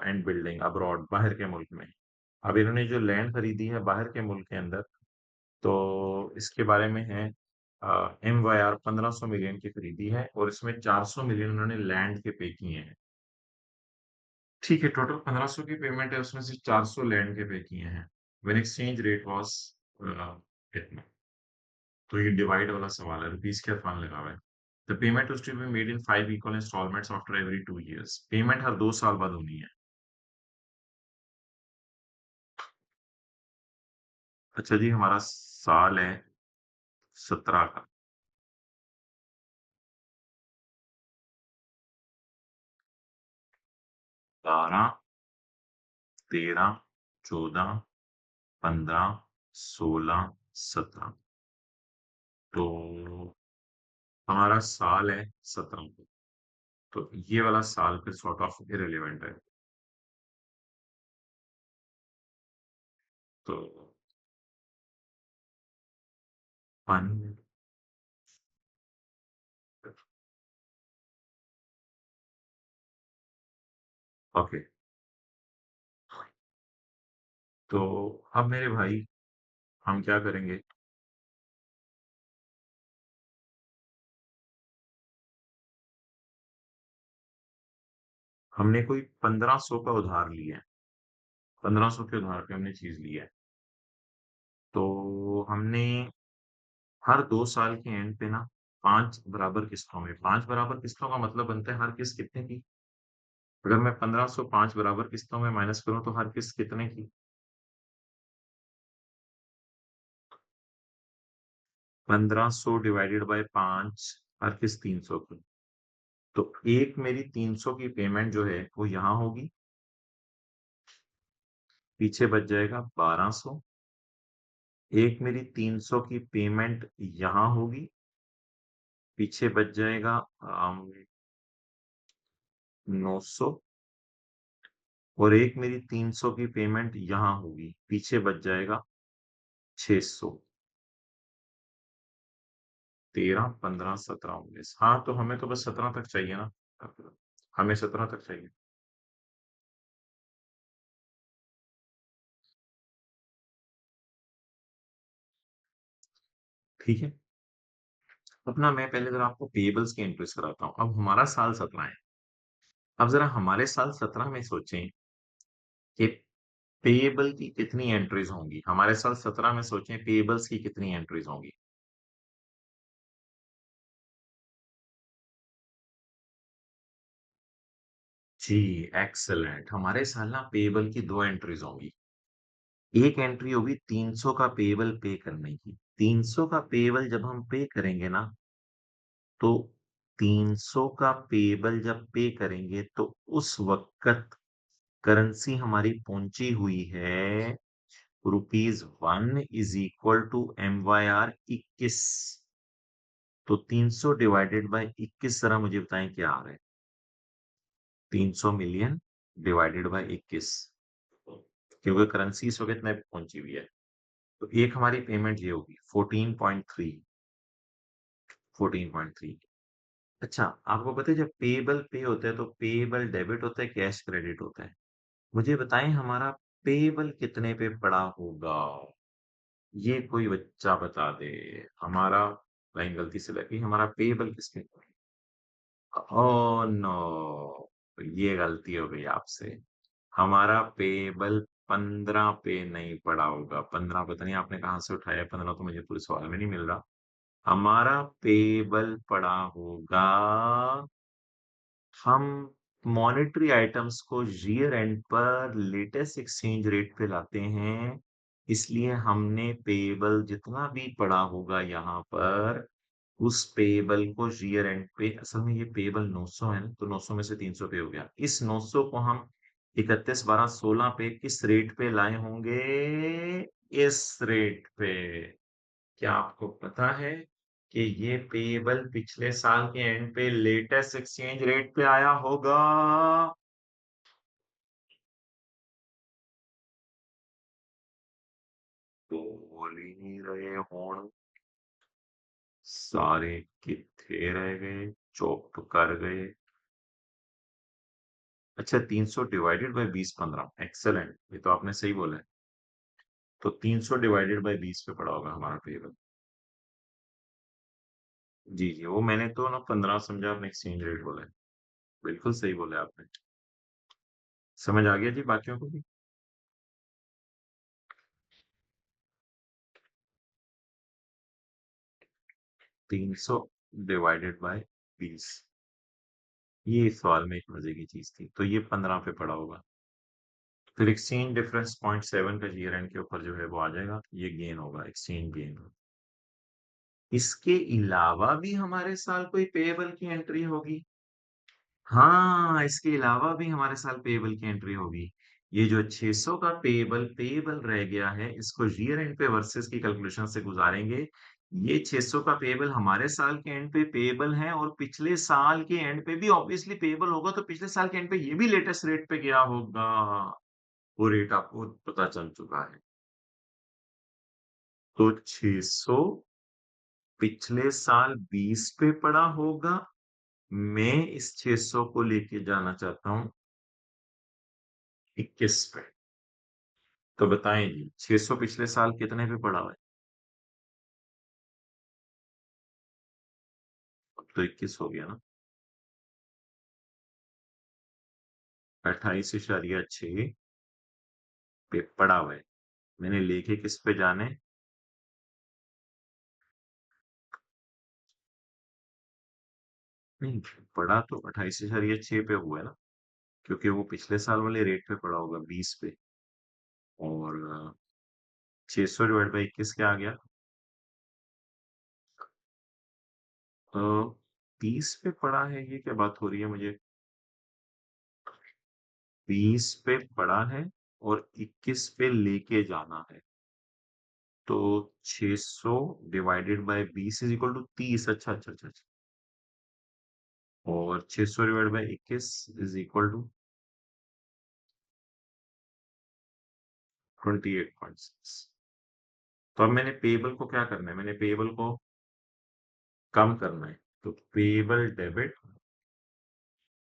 [SPEAKER 1] एंड बिल्डिंग अब्रॉड बाहर के मुल्क में। अब इन्होंने जो लैंड खरीदी है बाहर के मुल्क के अंदर, तो इसके बारे में है एमवाईआर 1500 मिलियन की खरीदी है और इसमें 400 मिलियन उन्होंने लैंड के पे किए हैं। ठीक है, टोटल 1500 की पेमेंट है, उसमें से 400 लैंड के पे किए हैं। व्हेन एक्सचेंज रेट वाज़ इतना। तो ये डिवाइड वाला सवाल है, रुपीस क्या फन लगा हुआ है। The payment was to be made in 5 equal instalments after every 2 years. Payment हर 2 साल बाद होनी है। अच्छा जी, हमारा साल है 17 का। 12, 13, 14, 15, 16, 17 तो हमारा साल है 17 को। तो ये वाला साल फिर सॉर्ट ऑफ इर्रेलेवेंट है। तो 1 ओके, तो अब मेरे भाई हम क्या करेंगे? हमने कोई 1500 का उधार लिया है। 1500 के उधार पे हमने चीज़ ली है। तो हमने हर 2 साल के एंड पे ना 5 बराबर किस्तों में 5 बराबर किस्तों का मतलब बनता है हर किस्त कितने की? अगर मैं 1505 बराबर किस्तों में माइनस करूँ तो हर किस्त कितने की? 1500 डिवाइडेड बाय 5 हर किस्त 300 की। तो एक मेरी 300 की पेमेंट जो है वो यहाँ होगी, पीछे बच जाएगा 1200। एक मेरी 300 की पेमेंट यहाँ होगी, पीछे बच जाएगा 900। और एक मेरी 300 की पेमेंट यहाँ होगी, पीछे बच जाएगा 600। 13, 15, 17, 19। हाँ, तो हमें तो बस 17 तक चाहिए ना। हमें 17 तक चाहिए। ठीक है। अपना मैं पहले जरा आपको पेबल्स की एंट्रीज कराता हूँ। अब हमारा साल 17 है। अब जरा हमारे साल 17 में सोचें कि पेएबल की कितनी एंट्रीज होंगी। हमारे साल 17 में सोचें पेएबल्स की कितनी एंट्रीज होंगी। जी, एक्सेलेंट। हमारे साल ना पेएबल की दो एंट्रीज होंगी। एक एंट्री होगी 300 का पेएबल पे करने की। 300 का पेएबल जब हम पे करेंगे ना, तो 300 का पेएबल जब पे करेंगे तो उस वक्त करेंसी हमारी पहुंची हुई है ₹1 इज इक्वल टू MYR 21। तो 300 डिवाइडेड बाय 21 जरा मुझे बताएं क्या आ रहा है। 300 मिलियन डिवाइडेड बाय 21, क्योंकि करेंसी इस वक्त में पहुंची हुई है। तो एक हमारी पेमेंट ये होगी 14.3। 14.3। अच्छा, आपको पता है जब पेएबल पे होता है तो पेएबल डेबिट होता है, कैश क्रेडिट होता है। मुझे बताएं हमारा पेएबल कितने पे पड़ा होगा। ये कोई बच्चा बता दे। हमारा लाइन गलती से लगी। हमारा पेएबल किस पे? ओह नो, ये गलती हो गई आपसे। हमारा पेएबल 15 पे नहीं पड़ा होगा। 15 पता नहीं आपने कहाँ से उठाया। 15 तो मुझे पूरे सवाल में नहीं मिल रहा। हमारा पेएबल पड़ा होगा। हम मॉनेटरी आइटम्स को ईयर एंड पर लेटेस्ट एक्सचेंज रेट पे लाते हैं, इसलिए हमने पेएबल जितना भी पड़ा होगा यहाँ पर, उस पेएबल को ईयर एंड पे, असल में ये पेएबल 900 है ना, तो 900 में से 300 पे हो गया। इस 900 को हम 31, 12, 16 पे किस रेट पे लाए होंगे? इस रेट पे। क्या आपको पता है कि ये पेएबल पिछले साल के एंड पे लेटेस्ट एक्सचेंज रेट पे आया होगा? तो बोल ही नहीं रहे होण। सारे किथे रह गए, चुप कर गए। अच्छा, 300 डिवाइडेड बाय 20, 15। एक्सेलेंट, ये तो आपने सही बोला है। तो 300 डिवाइडेड बाय 20 पे पड़ा होगा हमारा पेएबल। जी जी, वो मैंने तो ना 15 समझा, आपने एक्सचेंज रेट बोला है। बिल्कुल सही बोला आपने। समझ आ गया जी बाकियों को भी। 300 डिवाइडेड बाय 20। ये इस सवाल में एक मजे की चीज थी। तो ये 15 पे पड़ा होगा। फिर एक्सचेंज डिफरेंस 0.7 का ईयर एंड के ऊपर जो है वो आ जाएगा। ये गेन होगा, एक्सचेंज गेन। इसके अलावा भी हमारे साल कोई पेएबल की एंट्री होगी। हाँ, इसके अलावा भी हमारे साल पेएबल की एंट्री होगी। ये जो 600 का पेएबल पेएबल रह गया है, इसको ईयर एंड पे वर्सेस की कैलकुलेशन से गुजारेंगे। ये 600 का पेएबल हमारे साल के एंड पे पेएबल है, और पिछले साल के एंड पे भी ऑब्वियसली पेएबल होगा, तो पिछले साल के एंड पे ये भी लेटेस्ट रेट पे गया होगा। वो रेट आपको पता चल चुका है। तो 600 पिछले साल 20 पे पड़ा होगा। मैं इस 600 को लेके जाना चाहता हूँ 21 पे। तो बताएं जी, 600 पिछले साल कितने पे पड़ा हुआ है? अब तो 21 हो गया ना। 28.6 पे पड़ा हुआ है। मैंने लेके किस पे जाने? नहीं, पड़ा तो 28.6 पे हुआ है ना। क्योंकि वो पिछले साल वाले रेट पे पड़ा होगा 20 पे। और 600 डिवाइड बाई 21 क्या आ गया? 30 पे पड़ा है, ये क्या बात हो रही है मुझे? 20 पे पड़ा है और 21 पे लेके जाना है। तो 600 divided by 20 is equal to 30। अच्छा अच्छा अच्छा अच्छा। और 600 divide by 21 is equal to 28.6। तो अब मैंने पेबल को क्या करना है? मैंने पेबल को कम करना है। तो पेबल डेबिट,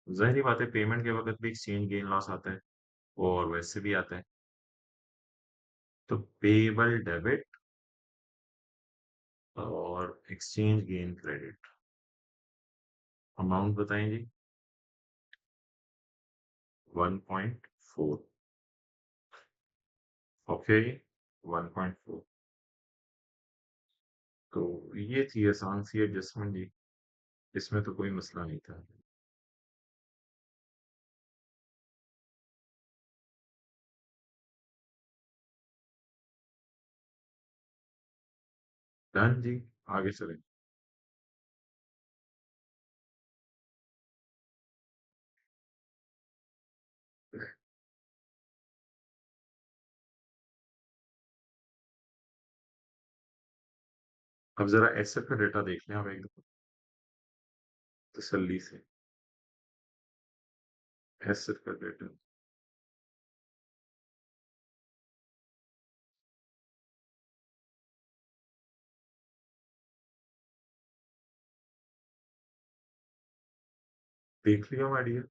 [SPEAKER 1] जाहिर सी बात है पेमेंट के वक्त भी एक्सचेंज गेन लॉस आता है और वैसे भी आता है। तो पेबल डेबिट और एक्सचेंज गेन क्रेडिट, अमाउंट बताएं जी। 1.4। ओके, 1.4। तो ये थी आसान सी एडजस्टमेंट जी, इसमें तो कोई मसला नहीं था। डन जी, आगे चलें। अब जरा एसेट का डेटा देख लें आप एक दफा तसल्ली से। एसेट का डेटा देख लिया माय डियर।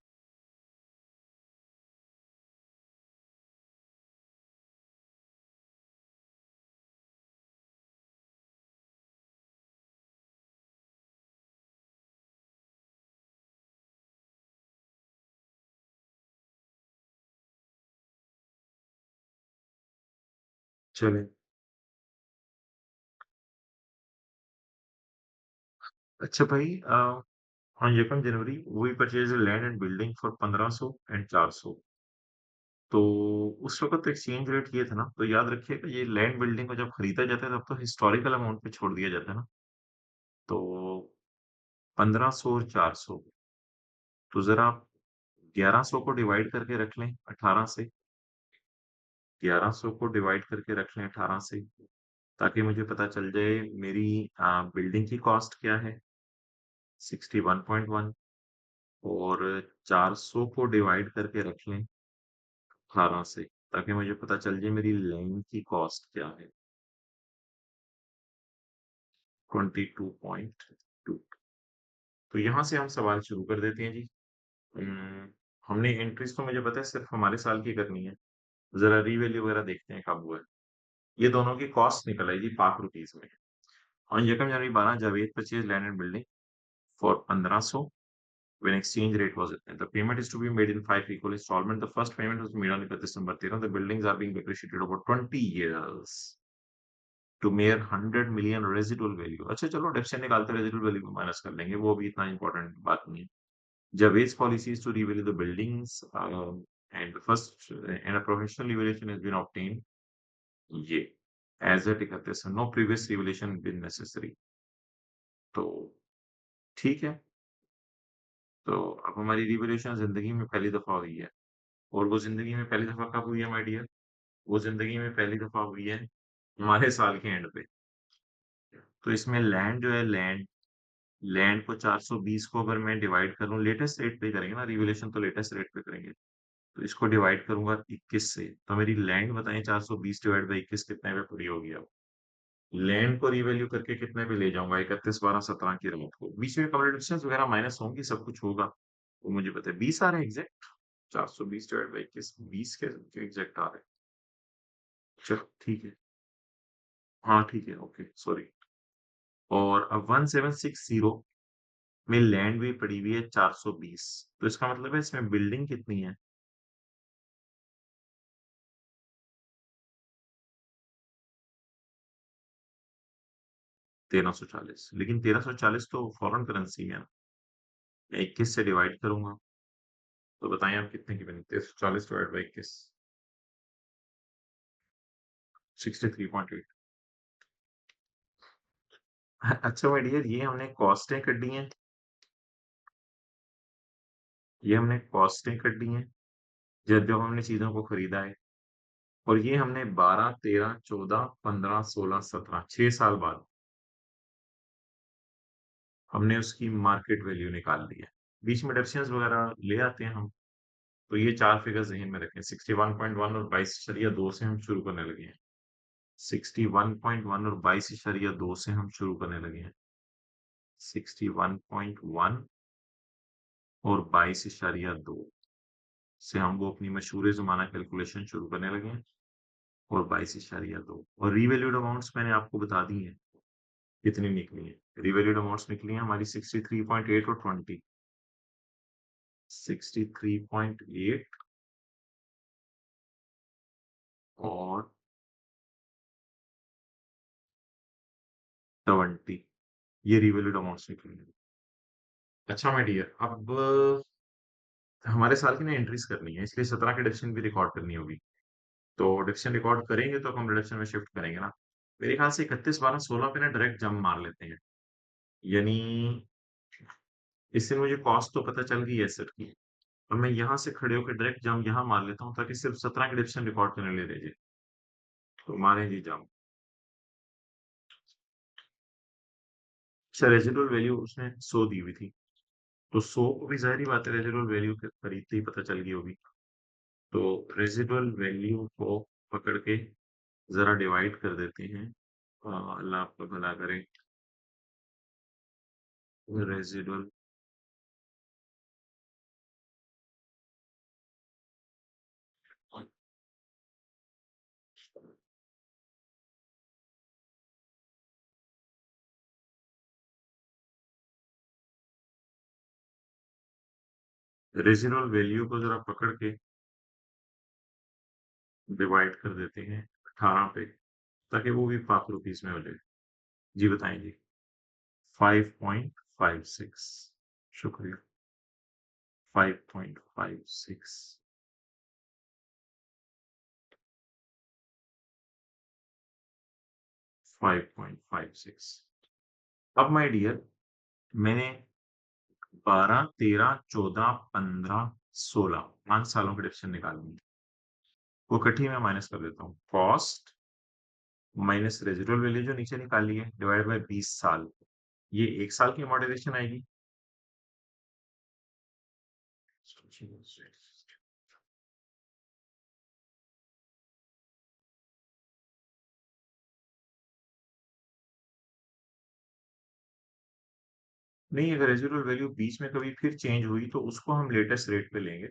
[SPEAKER 1] चलें। अच्छा भाई, on Yukon January, we purchased land and building for 1500 and 400। तो उस वक़्त तो एक्सचेंज रेट ये था ना, तो याद रखिएगा ये लैंड बिल्डिंग को जब खरीदा जाता है तब तो हिस्टोरिकल अमाउंट पे छोड़ दिया जाता है ना। तो 1500 और 400, तो ज़रा आप 1100 को डिवाइड करके रख लें 18 से। 1100 को डिवाइड करके रख लें 18 से, ताकि मुझे पता चल जाए मेरी बिल्डिंग की कॉस्ट क्या है, 61.1। और 400 को डिवाइड करके रख लें 18 से, ताकि मुझे पता चल जाए मेरी लैंड की कॉस्ट क्या है, 22.2। तो यहाँ से हम सवाल शुरू कर देते हैं जी। हमने एंट्रीज तो मुझे पता है सिर्फ हमारे साल की करनी है। जरा रीवैल्यू वगैरह देखते हैं कब हुआ है। ये दोनों की कॉस्ट निकल आई जी पाक रुपीज में। On Yukon January 12, Javed purchased land and building for 1500 when exchange rate was. The payment is to be made in 5 equal installments. The first payment was made on 31 December 13. The buildings are being depreciated over 20 years to mere 100 million residual value। अच्छा चलो depth से निकालते residual value को minus कर लेंगे, वो भी इतना इंपॉर्टेंट बात नहीं है। Javed's policy is to revalue the buildings, and first and a professional evaluation has been obtained। ये as at 31, no previous revaluation been necessary। तो ठीक है। तो अब हमारी रिवैल्यूएशन ज़िंदगी में पहली दफ़ा हुई है। और वो ज़िंदगी में पहली दफ़ा कब हुई है माय डियर? वो ज़िंदगी में पहली दफ़ा हुई है हमारे साल के एंड पे। तो इसमें लैंड जो है, लैंड लैंड को 420 को अगर मैं डिवाइड करूँ, लेटेस्ट रेट पे करेंगे ना, रिवैल्यूएशन तो लेटेस्ट रेट पे करेंगे। तो इसको डिवाइड करूँगा 21 से, तो मेरी लैंड बताएँ 420 डिवाइड बाई 21 कितने पे पड़ी होगी अब? लैंड को रिवैल्यू करके कितने पे ले जाऊँगा? 31/12/17 की रात को। बीच में कम्युनिकेशंस वगैरह माइनस होंगी, सब कुछ होगा। वो मुझे पता है। 20 आ रहे हैं एग्ज़ैक्ट। 420 डिवाइड बाई 21, 20 के एग्ज़ैक्ट आ रहे हैं। चलो ठीक है। हाँ, ठीक है, ओके, सॉरी। और अब 1760 में लैंड भी पड़ी हुई है 420। तो इसका मतलब है इसमें बिल्डिंग कितनी है? 1340। लेकिन 1340 तो फॉरेन करेंसी है ना। मैं 21 से डिवाइड करूँगा, तो बताएं आप कितने की बनी? 340 डिवाइड बाई 21, 63.8। अच्छा माय डियर, ये हमने कॉस्टें कर दी हैं, ये हमने कॉस्टें कर दी हैं जब जब हमने चीजों को खरीदा है। और ये हमने 12, 13, 14, 15, 16, 17 6 साल बाद हमने उसकी मार्केट वैल्यू निकाल ली है। बीच में डिडक्शंस वगैरह ले आते हैं हम। तो ये 4 फिगर्स ज़हन में रखें, 61.1 और 22.2 से हम शुरू करने लगे हैं। 61.1 और 22.2 से हम शुरू करने लगे हैं। 61.1 और 22.2 से हम वो अपनी मशहूर ज़माना कैलकुलेशन शुरू करने लगे हैं, और 22.2 और रिवैल्यूड अमाउंट्स मैंने आपको बता दी हैं, कितनी निकली हैं। रिवैल्यूड अमाउंट्स निकली हैं हमारी 63.8 और 20। 63.8 और 20, ये रिवैल्यूड अमाउंट्स निकली हैं। अच्छा माय डियर, अब हमारे साल की ना एंट्रीज करनी है, इसलिए 17 की डिडक्शन भी रिकॉर्ड करनी होगी। तो डिडक्शन रिकॉर्ड करेंगे तो हम डिडक्शन में शिफ्ट करेंगे ना। मेरे ख्याल से 31, 12, 16 पे ना डायरेक्ट जंप मार लेते हैं। यानी इससे मुझे कॉस्ट तो पता चल गई है एसेट की। और मैं यहाँ से खड़े होकर डायरेक्ट जंप यहाँ मार लेता हूँ, ताकि सिर्फ 17 की डिडक्शन रिकॉर्ड करने ले दीजिए। तो मारें जी जंप। अच्छा, रेजिडुअल वैल्यू उसने 100 दी हुई थी, तो 100 को भी ज़ाहिर-सी बात है रेजिडुअल वैल्यू के खरीदते ही पता चल गई होगी। तो रेजिडुअल वैल्यू को पकड़ के ज़रा डिवाइड कर देते हैं। अल्लाह आपका भला करे। रेजिडुअल रेजिडुअल वैल्यू को ज़रा पकड़ के डिवाइड कर देते हैं 18 पे, ताकि वो भी ₹5 में हो जाए। जी बताएँ जी। 5.56, शुक्रिया। 5.56, 5.56। अब माय डियर, मैंने 12, 13, 14, 15, 16 5 सालों की डिडक्शन निकालनी है। वो इकट्ठी मैं माइनस कर देता हूँ। कॉस्ट माइनस रेजिडुअल वैल्यू जो नीचे निकाली है, डिवाइडेड बाय 20 साल। ये 1 साल की अमोर्टाइज़ेशन आएगी। नहीं, अगर रेज़िडुअल वैल्यू बीच में कभी फिर चेंज हुई तो उसको हम लेटेस्ट रेट पे लेंगे।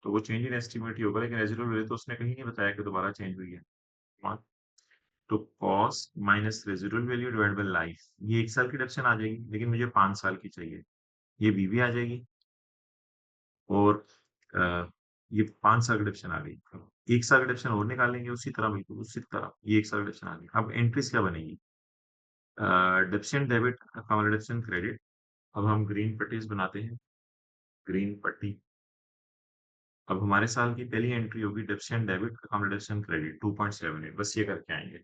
[SPEAKER 1] तो वो चेंज इन एस्टीमेट ही होगा, लेकिन रेज़िडुअल वैल्यू तो उसने कहीं नहीं बताया कि दोबारा चेंज हुई है। हाँ, तो cost minus residual value divided by life, ये 1 साल की डिडक्शन आ जाएगी, लेकिन मुझे 5 साल की चाहिए। ये भी आ जाएगी, और अ, ये 5 साल की डिडक्शन आ गई। अब 1 साल की डिडक्शन और निकालेंगे उसी तरह, बिल्कुल उसी तरह। ये 1 साल की डिडक्शन आ गई। अब एंट्रीज़ क्या बनेगी? Deduction debit, account deduction credit. अब हम ग्रीन पट्टीज़ बनाते हैं। ग्रीन पट्टी। अब हमारे साल की पहली एंट्री होगी डेब्शन डेबिट अकाउंट डिडक्शन क्रेडिट 2.78, बस ये करके आएंगे।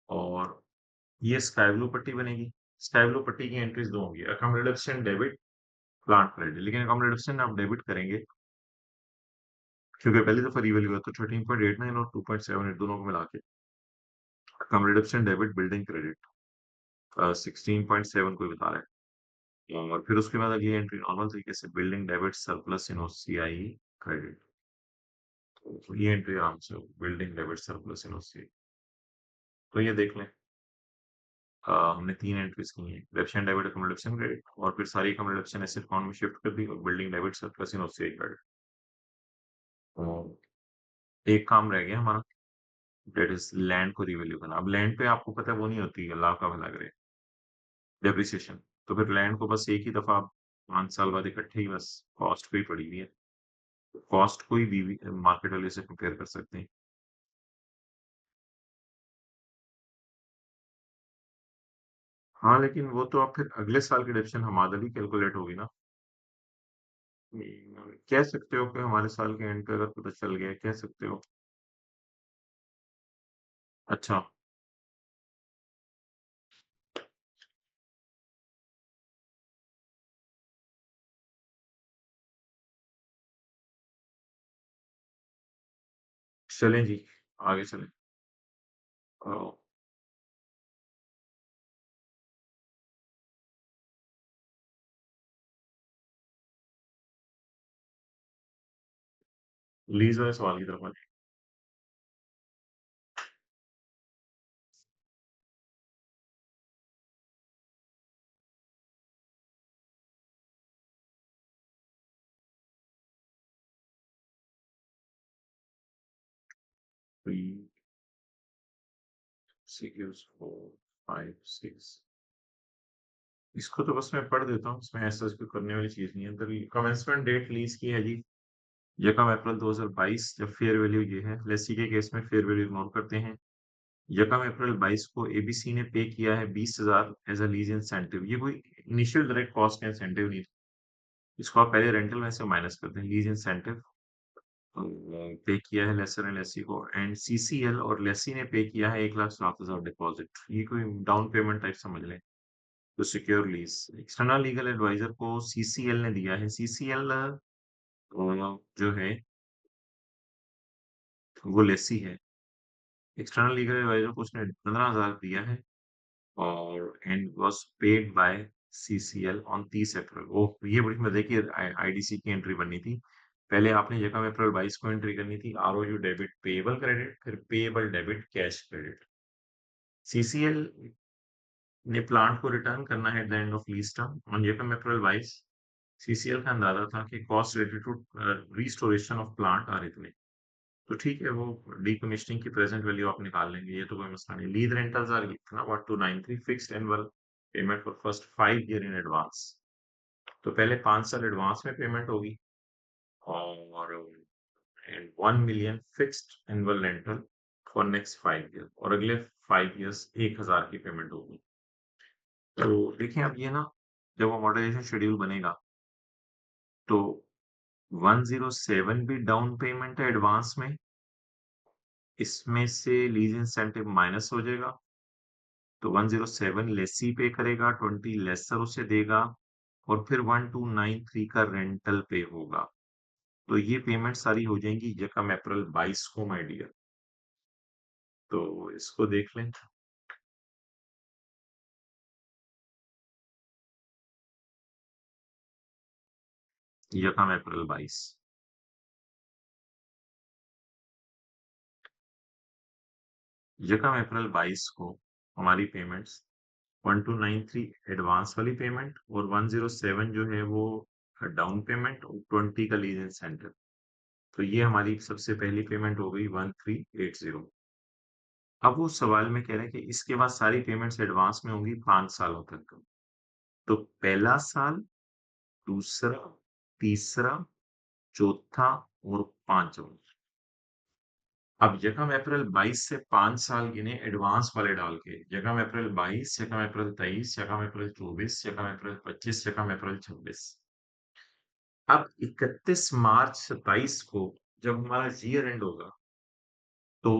[SPEAKER 1] और ये स्काई ब्लू पट्टी बनेगी। स्काई ब्लू पट्टी की एंट्रीज दो होंगी, account deduction debit, plant credit. लेकिन अकाउंट डिडक्शन आप डेबिट करेंगे क्योंकि पहली दफा रिवैल्यू है, तो 13.89 और 2.78 दोनों को मिला के account deduction debit building credit 16.7 कोई बता रहा है। और फिर उसके बाद अगली एंट्री नॉर्मल तरीके से बिल्डिंग डेबिट सरप्लस इन ओसीआई क्रेडिट। तो ये एंट्री आराम से बिल्डिंग डेबिट सरप्लस इन ओसीआई। तो ये देख लें। हमने 3 एंट्रीज़ की हैं, डेब्शन, डेबिट, अकोमोडेशन क्रेडिट, और फिर सारी अकोमोडेशन एसेट अकाउंट में शिफ्ट कर दी, और बिल्डिंग डेबिट सरप्लस इन ओसीआई क्रेडिट। तो एक काम रह गया हमारा, दैट इज़ लैंड को रिवैल्यू करना। अब लैंड पे आपको पता है वो नहीं होती, अल्लाह का भला करे, डेप्रिसिएशन। तो फिर लैंड को बस एक ही दफ़ा 5 साल बाद इकट्ठे ही बस कॉस्ट पे ही पड़ी हुई है। कॉस्ट को ही बीवी मार्केट वैल्यू से कंपेयर कर सकते हैं। हाँ, लेकिन वो तो अब फिर अगले साल की डिडक्शन हमादली कैलकुलेट होगी ना। कह सकते हो कि हमारे साल के एंड पे अगर पता चल गया, कह सकते हो। अच्छा, चलें जी, आगे चलें। अ, लीज़ वाले सवाल की तरफ आते हैं। 3, 6, 4, 5, 6 इसको तो बस मैं पढ़ देता हूँ, इसमें ऐसा कोई करने वाली चीज़ नहीं है। द कमेंसमेंट डेट लीज़ की है जी, यकम अप्रैल 2022 जब फेयर वैल्यू ये है। लेसी के केस में फेयर वैल्यू इग्नोर करते हैं। यकम अप्रैल 22 को एबीसी ने पे किया है 20,000 एज़ अ लीज़ इंसेंटिव। ये कोई इनिशियल डायरेक्ट कॉस्ट का इंसेंटिव नहीं था। इसको आप पहले रेंटल में से माइनस करते हैं। लीज़ इंसेंटिव पे किया है लेसर एंड लेसी को एंड सीसीएल और लेसी ने पे किया है 1,07,000 डिपॉजिट। ये कोई डाउन पेमेंट टाइप समझ लें। To secure lease external legal adviser को सीसीएल ने दिया है। सीसीएल जो है वो लेसी है। एक्सटर्नल लीगल एडवाइजर को उसने 15,000 दिया है और and was paid by CCL on 30 अप्रैल। ओह! ये बड़ी मज़े की आईडीसी की एंट्री बननी थी। पहले आपने यकम अप्रैल 22 को एंट्री करनी थी आरओयू डेबिट पेएबल क्रेडिट फिर payable debit cash credit. CCL ने प्लांट को रिटर्न करना है at the end of lease term on यकम अप्रैल 22। सीसीएल का अंदाजा था कि cost related to restoration of plant are इतने। तो ठीक है, वो डीकमीशनिंग की प्रेजेंट वैल्यू आप निकाल लेंगे, ये तो कोई मसला नहीं। लीज रेंटल्स आर इतना 1293 fixed annual payment for first 5 year in advance. तो पहले 5 साल एडवांस में पेमेंट होगी और and 1 million fixed annual rental for next 5 year और अगले 5 इयर्स 1,000 की पेमेंट होगी। तो देखिए अब ये ना जब अमोर्टाइजेशन शेड्यूल बनेगा तो 107 भी डाउन पेमेंट है एडवांस में, इसमें से लीज इंसेंटिव माइनस हो जाएगा, तो 107 लेसी पे करेगा, 20 लेसर उसे देगा और फिर 1293 का रेंटल पे होगा। तो ये पेमेंट सारी हो जाएंगी यकम अप्रैल 22 को माय डियर। तो इसको देख लें। यकम अप्रैल 22 यकम अप्रैल 22 को हमारी पेमेंट्स 1293 एडवांस वाली पेमेंट और 107 जो है वो डाउन पेमेंट और 20 का लीज इंसेंटिव। तो ये हमारी सबसे पहली पेमेंट हो गई 1380। अब वो सवाल में कह रहे हैं कि इसके बाद सारी पेमेंट्स एडवांस में होंगी 5 सालों तक। तो पहला साल, दूसरा, तीसरा, चौथा और पांचवा। अब यकम अप्रैल 22 से 5 साल गिने एडवांस वाले डाल के। यकम अप्रैल 22, यकम अप्रैल 23, यकम अप्रैल 24, यकम अप्रैल 25, यकम अप्रैल 26। अब 31 मार्च 27 को जब हमारा ईयर एंड होगा तो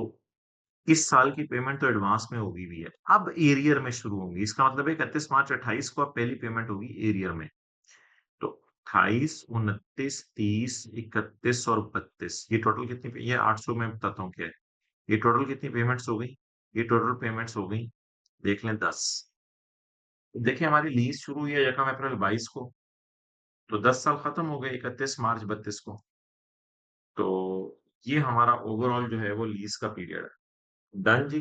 [SPEAKER 1] इस साल की पेमेंट तो एडवांस में होगी भी है। अब एरियर में शुरू होंगी। इसका मतलब है 31 मार्च 28 को अब पहली पेमेंट होगी एरियर में। तो 28, 29, 30, 31 और 32 ये टोटल कितनी ये 800 में बताता हूँ क्या है। ये टोटल कितनी पेमेंट्स हो गई? ये टोटल पेमेंट्स हो गई, देख लें 10। देखिए हमारी लीज शुरू हुई है यकम अप्रैल 22 को, तो 10 साल खत्म हो गए 31 मार्च 32 को। तो ये हमारा ओवरऑल जो है वो लीज का पीरियड है। डन जी।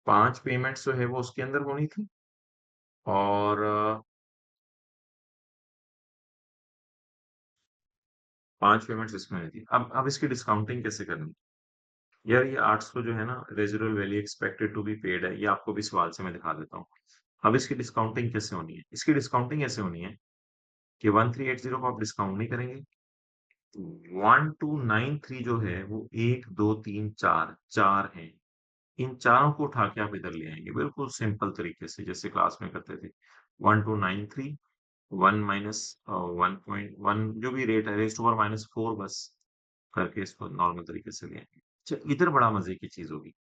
[SPEAKER 1] 5 पेमेंट्स जो है वो उसके अंदर होनी थी और 5 पेमेंट्स इसमें होनी थी। अब इसकी डिस्काउंटिंग कैसे करनी? यार ये 800 जो है ना residual value expected to be paid है, ये आपको भी सवाल से मैं दिखा देता हूँ। अब इसकी डिस्काउंटिंग कैसे होनी है? इसकी डिस्काउंटिंग ऐसे होनी है कि 1380 को आप डिस्काउंट नहीं करेंगे। 1293 जो है वो 1, 2, 3, 4 4 हैं। इन चारों को उठा के आप इधर ले आएंगे बिल्कुल सिंपल तरीके से जैसे क्लास में करते थे। 1293 1 माइनस 1.1 जो भी रेट है रेज़ टू पावर माइनस 4 बस करके इसको नॉर्मल तरीके से लेंगे। अच्छा, इधर बड़ा मज़े की चीज़ होगी।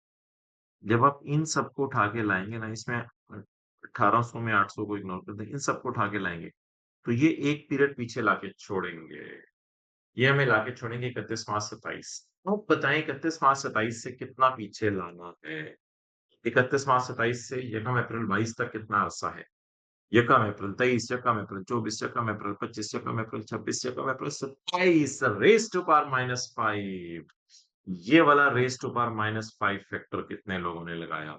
[SPEAKER 1] जब आप इन सबको उठा के लाएँगे ना इसमें 1800 में 800 को इग्नोर कर दें, इन सबको उठा के लाएँगे, तो ये एक पीरियड पीछे लाके छोड़ेंगे। ये हमें लाके छोड़ेंगे 31 मार्च 27। अब बताएँ 31 मार्च 27 से कितना पीछे लाना है? 31 मार्च 27 से यकम अप्रैल 22 तक कितना अरसा है? यकम अप्रैल 23, यकम अप्रैल 24, यकम अप्रैल 25, यकम अप्रैल 26, यकम अप्रैल 27 रेज़ टू पावर माइनस 5। ये वाला raise to power minus 5 factor कितने लोगों ने लगाया?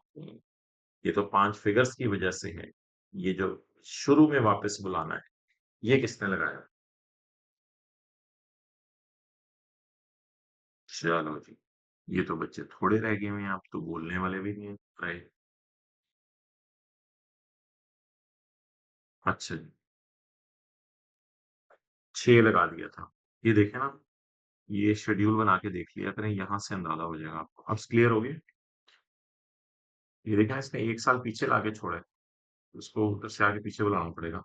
[SPEAKER 1] ये तो 5 फिगर्स की वजह से है। ये जो शुरू में वापस बुलाना है, ये किसने लगाया? चलो जी। ये तो बच्चे थोड़े रह गए हुए हैं, अब तो बोलने वाले भी नहीं हैं। राइट। अच्छा जी, 6 लगा दिया था। ये देखें ना, ये शेड्यूल बना के देख लिया करें, यहाँ से अंदाज़ा हो जाएगा आपको। अब क्लियर हो गया? ये देखें ना, इसने 1 साल पीछे लाके छोड़ा है, उसको उधर से आगे पीछे बुलाना पड़ेगा।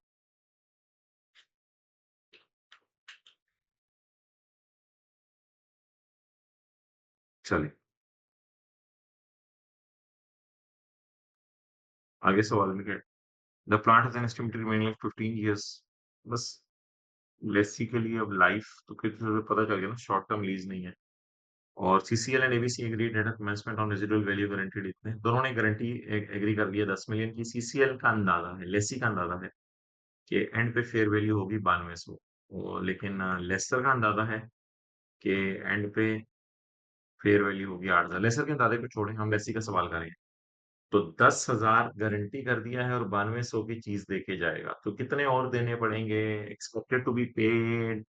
[SPEAKER 1] चलें, आगे सवाल में क्या है? The plant has an estimated remaining life 15 years. बस लेट्स सी के लिए अब लाइफ तो फिर पता चल गया ना, शॉर्ट टर्म लीज़ नहीं है। और CCL and ABC agreed at a commencement on residual value guaranteed इतने दोनों ने गारंटी एग्री कर लिया 10 मिलियन की। सीसीएल का अंदाजा है, लेसी का अंदाजा है कि एंड पे फेयर वैल्यू होगी 9200। लेकिन लेसर का अंदाजा है कि एंड पे फेयर वैल्यू होगी 8000। लेसर के अंदाजे को छोड़ें, हम लेसी का सवाल करेंगे। तो 10,000 गारंटी कर दिया है और 9200 की चीज देके जाएगा, तो कितने और देने पड़ेंगे? एक्सपेक्टेड टू बी पेड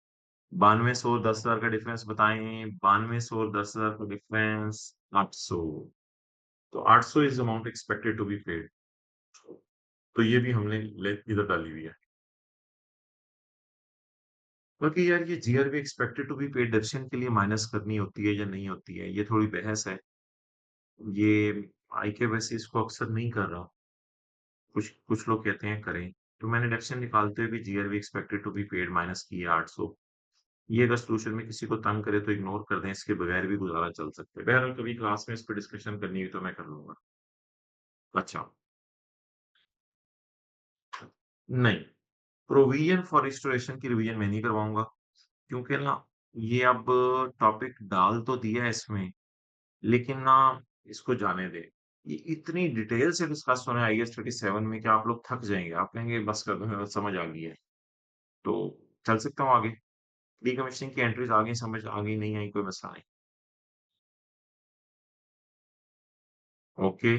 [SPEAKER 1] 9200 और 10,000 का डिफरेंस बताएं। 9200 और 10,000 का डिफरेंस 800। तो 800 is amount expected to be paid. तो ये भी हमने इधर डाली हुई है। बाकी यार ये GRB expected to be paid deduction के लिए माइनस करनी होती है या नहीं होती है, ये थोड़ी बहस है। ये आई के वैसे इसको अक्सर नहीं कर रहा। कुछ कुछ लोग कहते हैं करें। तो मैंने डिडक्शन निकालते हुए भी GRB expected to be paid minus किया 800। ये अगर सॉल्यूशन में किसी को तंग करे तो इग्नोर कर दें, इसके बगैर भी गुजारा चल सकता है। बहरहाल कभी क्लास में इस पे डिस्कशन करनी हुई तो मैं कर लूंगा। अच्छा, नहीं, प्रोविजन फॉर रिस्टोरेशन की रिवीजन मैं नहीं करवाऊंगा, क्योंकि ना ये अब टॉपिक डाल तो दिया है इसमें, लेकिन ना इसको जाने दे। ये इतनी डिटेल से डिस्कस होना है आईएएस 37 में कि आप लोग थक जाएंगे, आप कहेंगे बस कर दो समझ आ गई है। तो चल सकता हूँ आगे। डिकमीशनिंग की एंट्रीज आ गई, समझ आ गई, नहीं आई कोई मसला नहीं। ओके,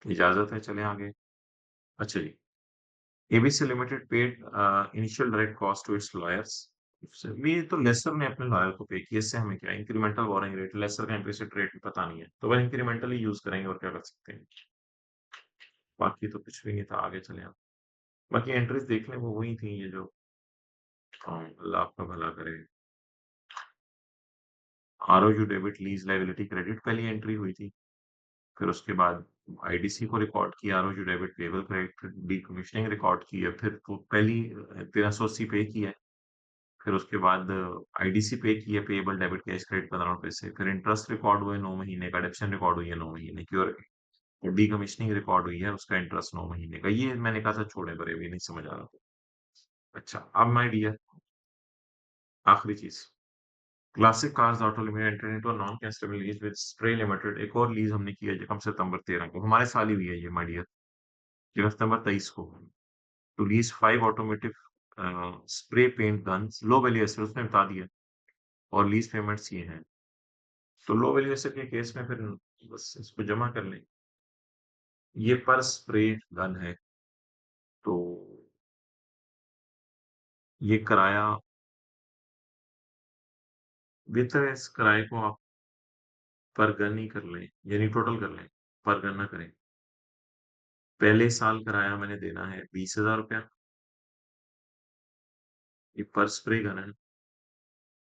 [SPEAKER 1] इजाजत है, चलें आगे। अच्छा जी, ABC limited paid initial direct cost to its lawyers. ये तो लेसर ने अपने लॉयर को पे किया, इससे हमें क्या, इंक्रीमेंटल बोरिंग रेट, लेसर का इम्प्लिसिट रेट पता नहीं है, तो वह इंक्रीमेंटल ही यूज करेंगे और क्या कर सकते हैं। बाकी तो कुछ भी नहीं था, आगे चले आप। बाकी एंट्रीज देख लें, वो वही थी ये जो अल्लाह आपका भला करे। ROU debit lease liability credit पहली एंट्री हुई थी, फिर उसके बाद आईडीसी को रिकॉर्ड किया, ROU debit payable credit decommissioning record की है, फिर तो पहली 1380 पे की है। फिर उसके बाद आईडीसी पे की है, पेएबल डेबिट कैश क्रेडिट 15 रुपए से। फिर इंटरेस्ट रिकॉर्ड हुए 9 महीने का, डिडक्शन रिकॉर्ड हुई है 9 महीने की, और डीकमीशनिंग रिकॉर्ड हुई है, उसका इंटरेस्ट 9 महीने का। ये मैंने कहा था छोड़े परे, भी नहीं समझ आ रहा था। अच्छा, अब माय डियर, आखिरी चीज, classic cars auto limited enter into a non cancellable lease with spray limited. एक और लीज हमने की है जो कम सितंबर 13 को, हमारे साल ही हुई है ये माय डियर, जो सितंबर 23 को। To lease 5 automotive spray paint guns, low value asset, उसने बता दिया। और लीज पेमेंट्स ये हैं। तो लो वैल्यू एसेट के केस में फिर बस इसको जमा कर लें। ये पर स्प्रे गन है, तो ये किराया बेहतर है, इस किराए को आप पर गन ही कर लें, यानी टोटल कर लें, पर गन ना करें। पहले साल किराया मैंने देना है 20,000 रुपया, ये पर स्प्रे गन है।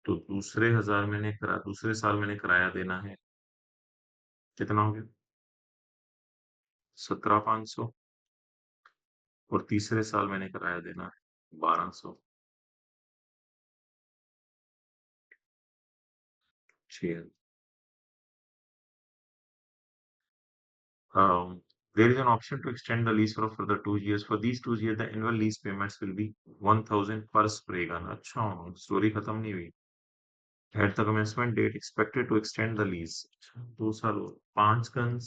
[SPEAKER 1] तो दूसरे साल मैंने किराया देना है, कितना हो गया? 17,500। और तीसरे साल मैंने किराया देना है 1200। 6 there is an option to extend the lease for a further 2 years. For these 2 years, the annual lease payments will be 1000 per spray gun. अच्छा, स्टोरी खत्म नहीं हुई। At the commencement date, expected to extend the lease. अच्छा, 2 साल और 5 guns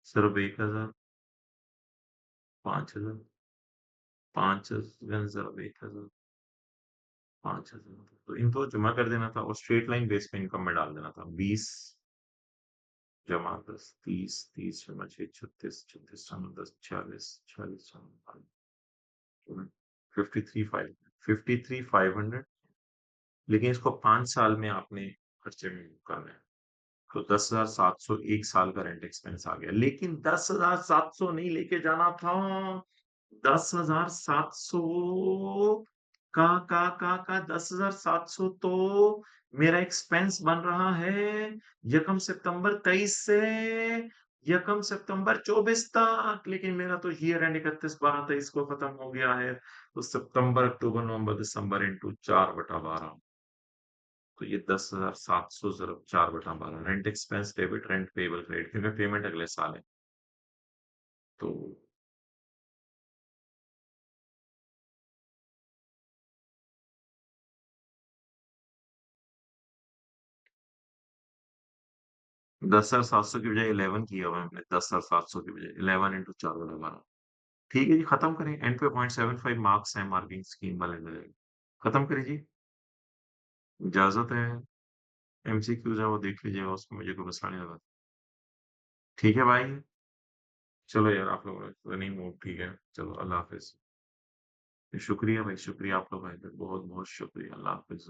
[SPEAKER 1] सिर्फ 1000, 5000, 5 guns सिर्फ 1000, 5000। तो इनको जमा कर देना था और स्ट्रेट लाइन बेस पे इनकम में डाल देना था। 20 जमा 10, 30, 30 जमा 6, 36, 36 जमा 10, 46, 46 जमा 53 500। लेकिन इसको 5 साल में आपने खर्चे में करना है। तो 10,700 एक साल का रेंट एक्सपेंस आ गया। लेकिन 10,700 नहीं लेके जाना था। 10,700 का 10,700 तो मेरा एक्सपेंस बन रहा है यकम सितंबर 23 से यकम सितंबर 24 तक। लेकिन मेरा तो ईयर एंड 31/12/23 को खत्म हो गया है। तो सितंबर, अक्टूबर, नवंबर, दिसंबर इंटू 4/12। तो ये 10,700 ज़रब 4/12 rent expense debit, rent payable credit, क्योंकि पेमेंट अगले साल है। तो 10,700 की बजाय 11 किया हुआ है हमने। 10,700 की बजाय 11 इंटू 4/12। ठीक है जी, खत्म करें। एंड पे 0.75 मार्क्स है मार्किंग स्कीम वाले में। खत्म करें जी। इजाजत है। एमसीक्यूज है वो देख लीजिएगा, उसमें मुझे कोई मसला नहीं लगा। ठीक है भाई। चलो यार, आप लोग रनिंग मूड ठीक है। चलो अल्लाह हाफिज। शुक्रिया भाई, शुक्रिया आप लोग आए थे। बहुत बहुत शुक्रिया। अल्लाह हाफिज।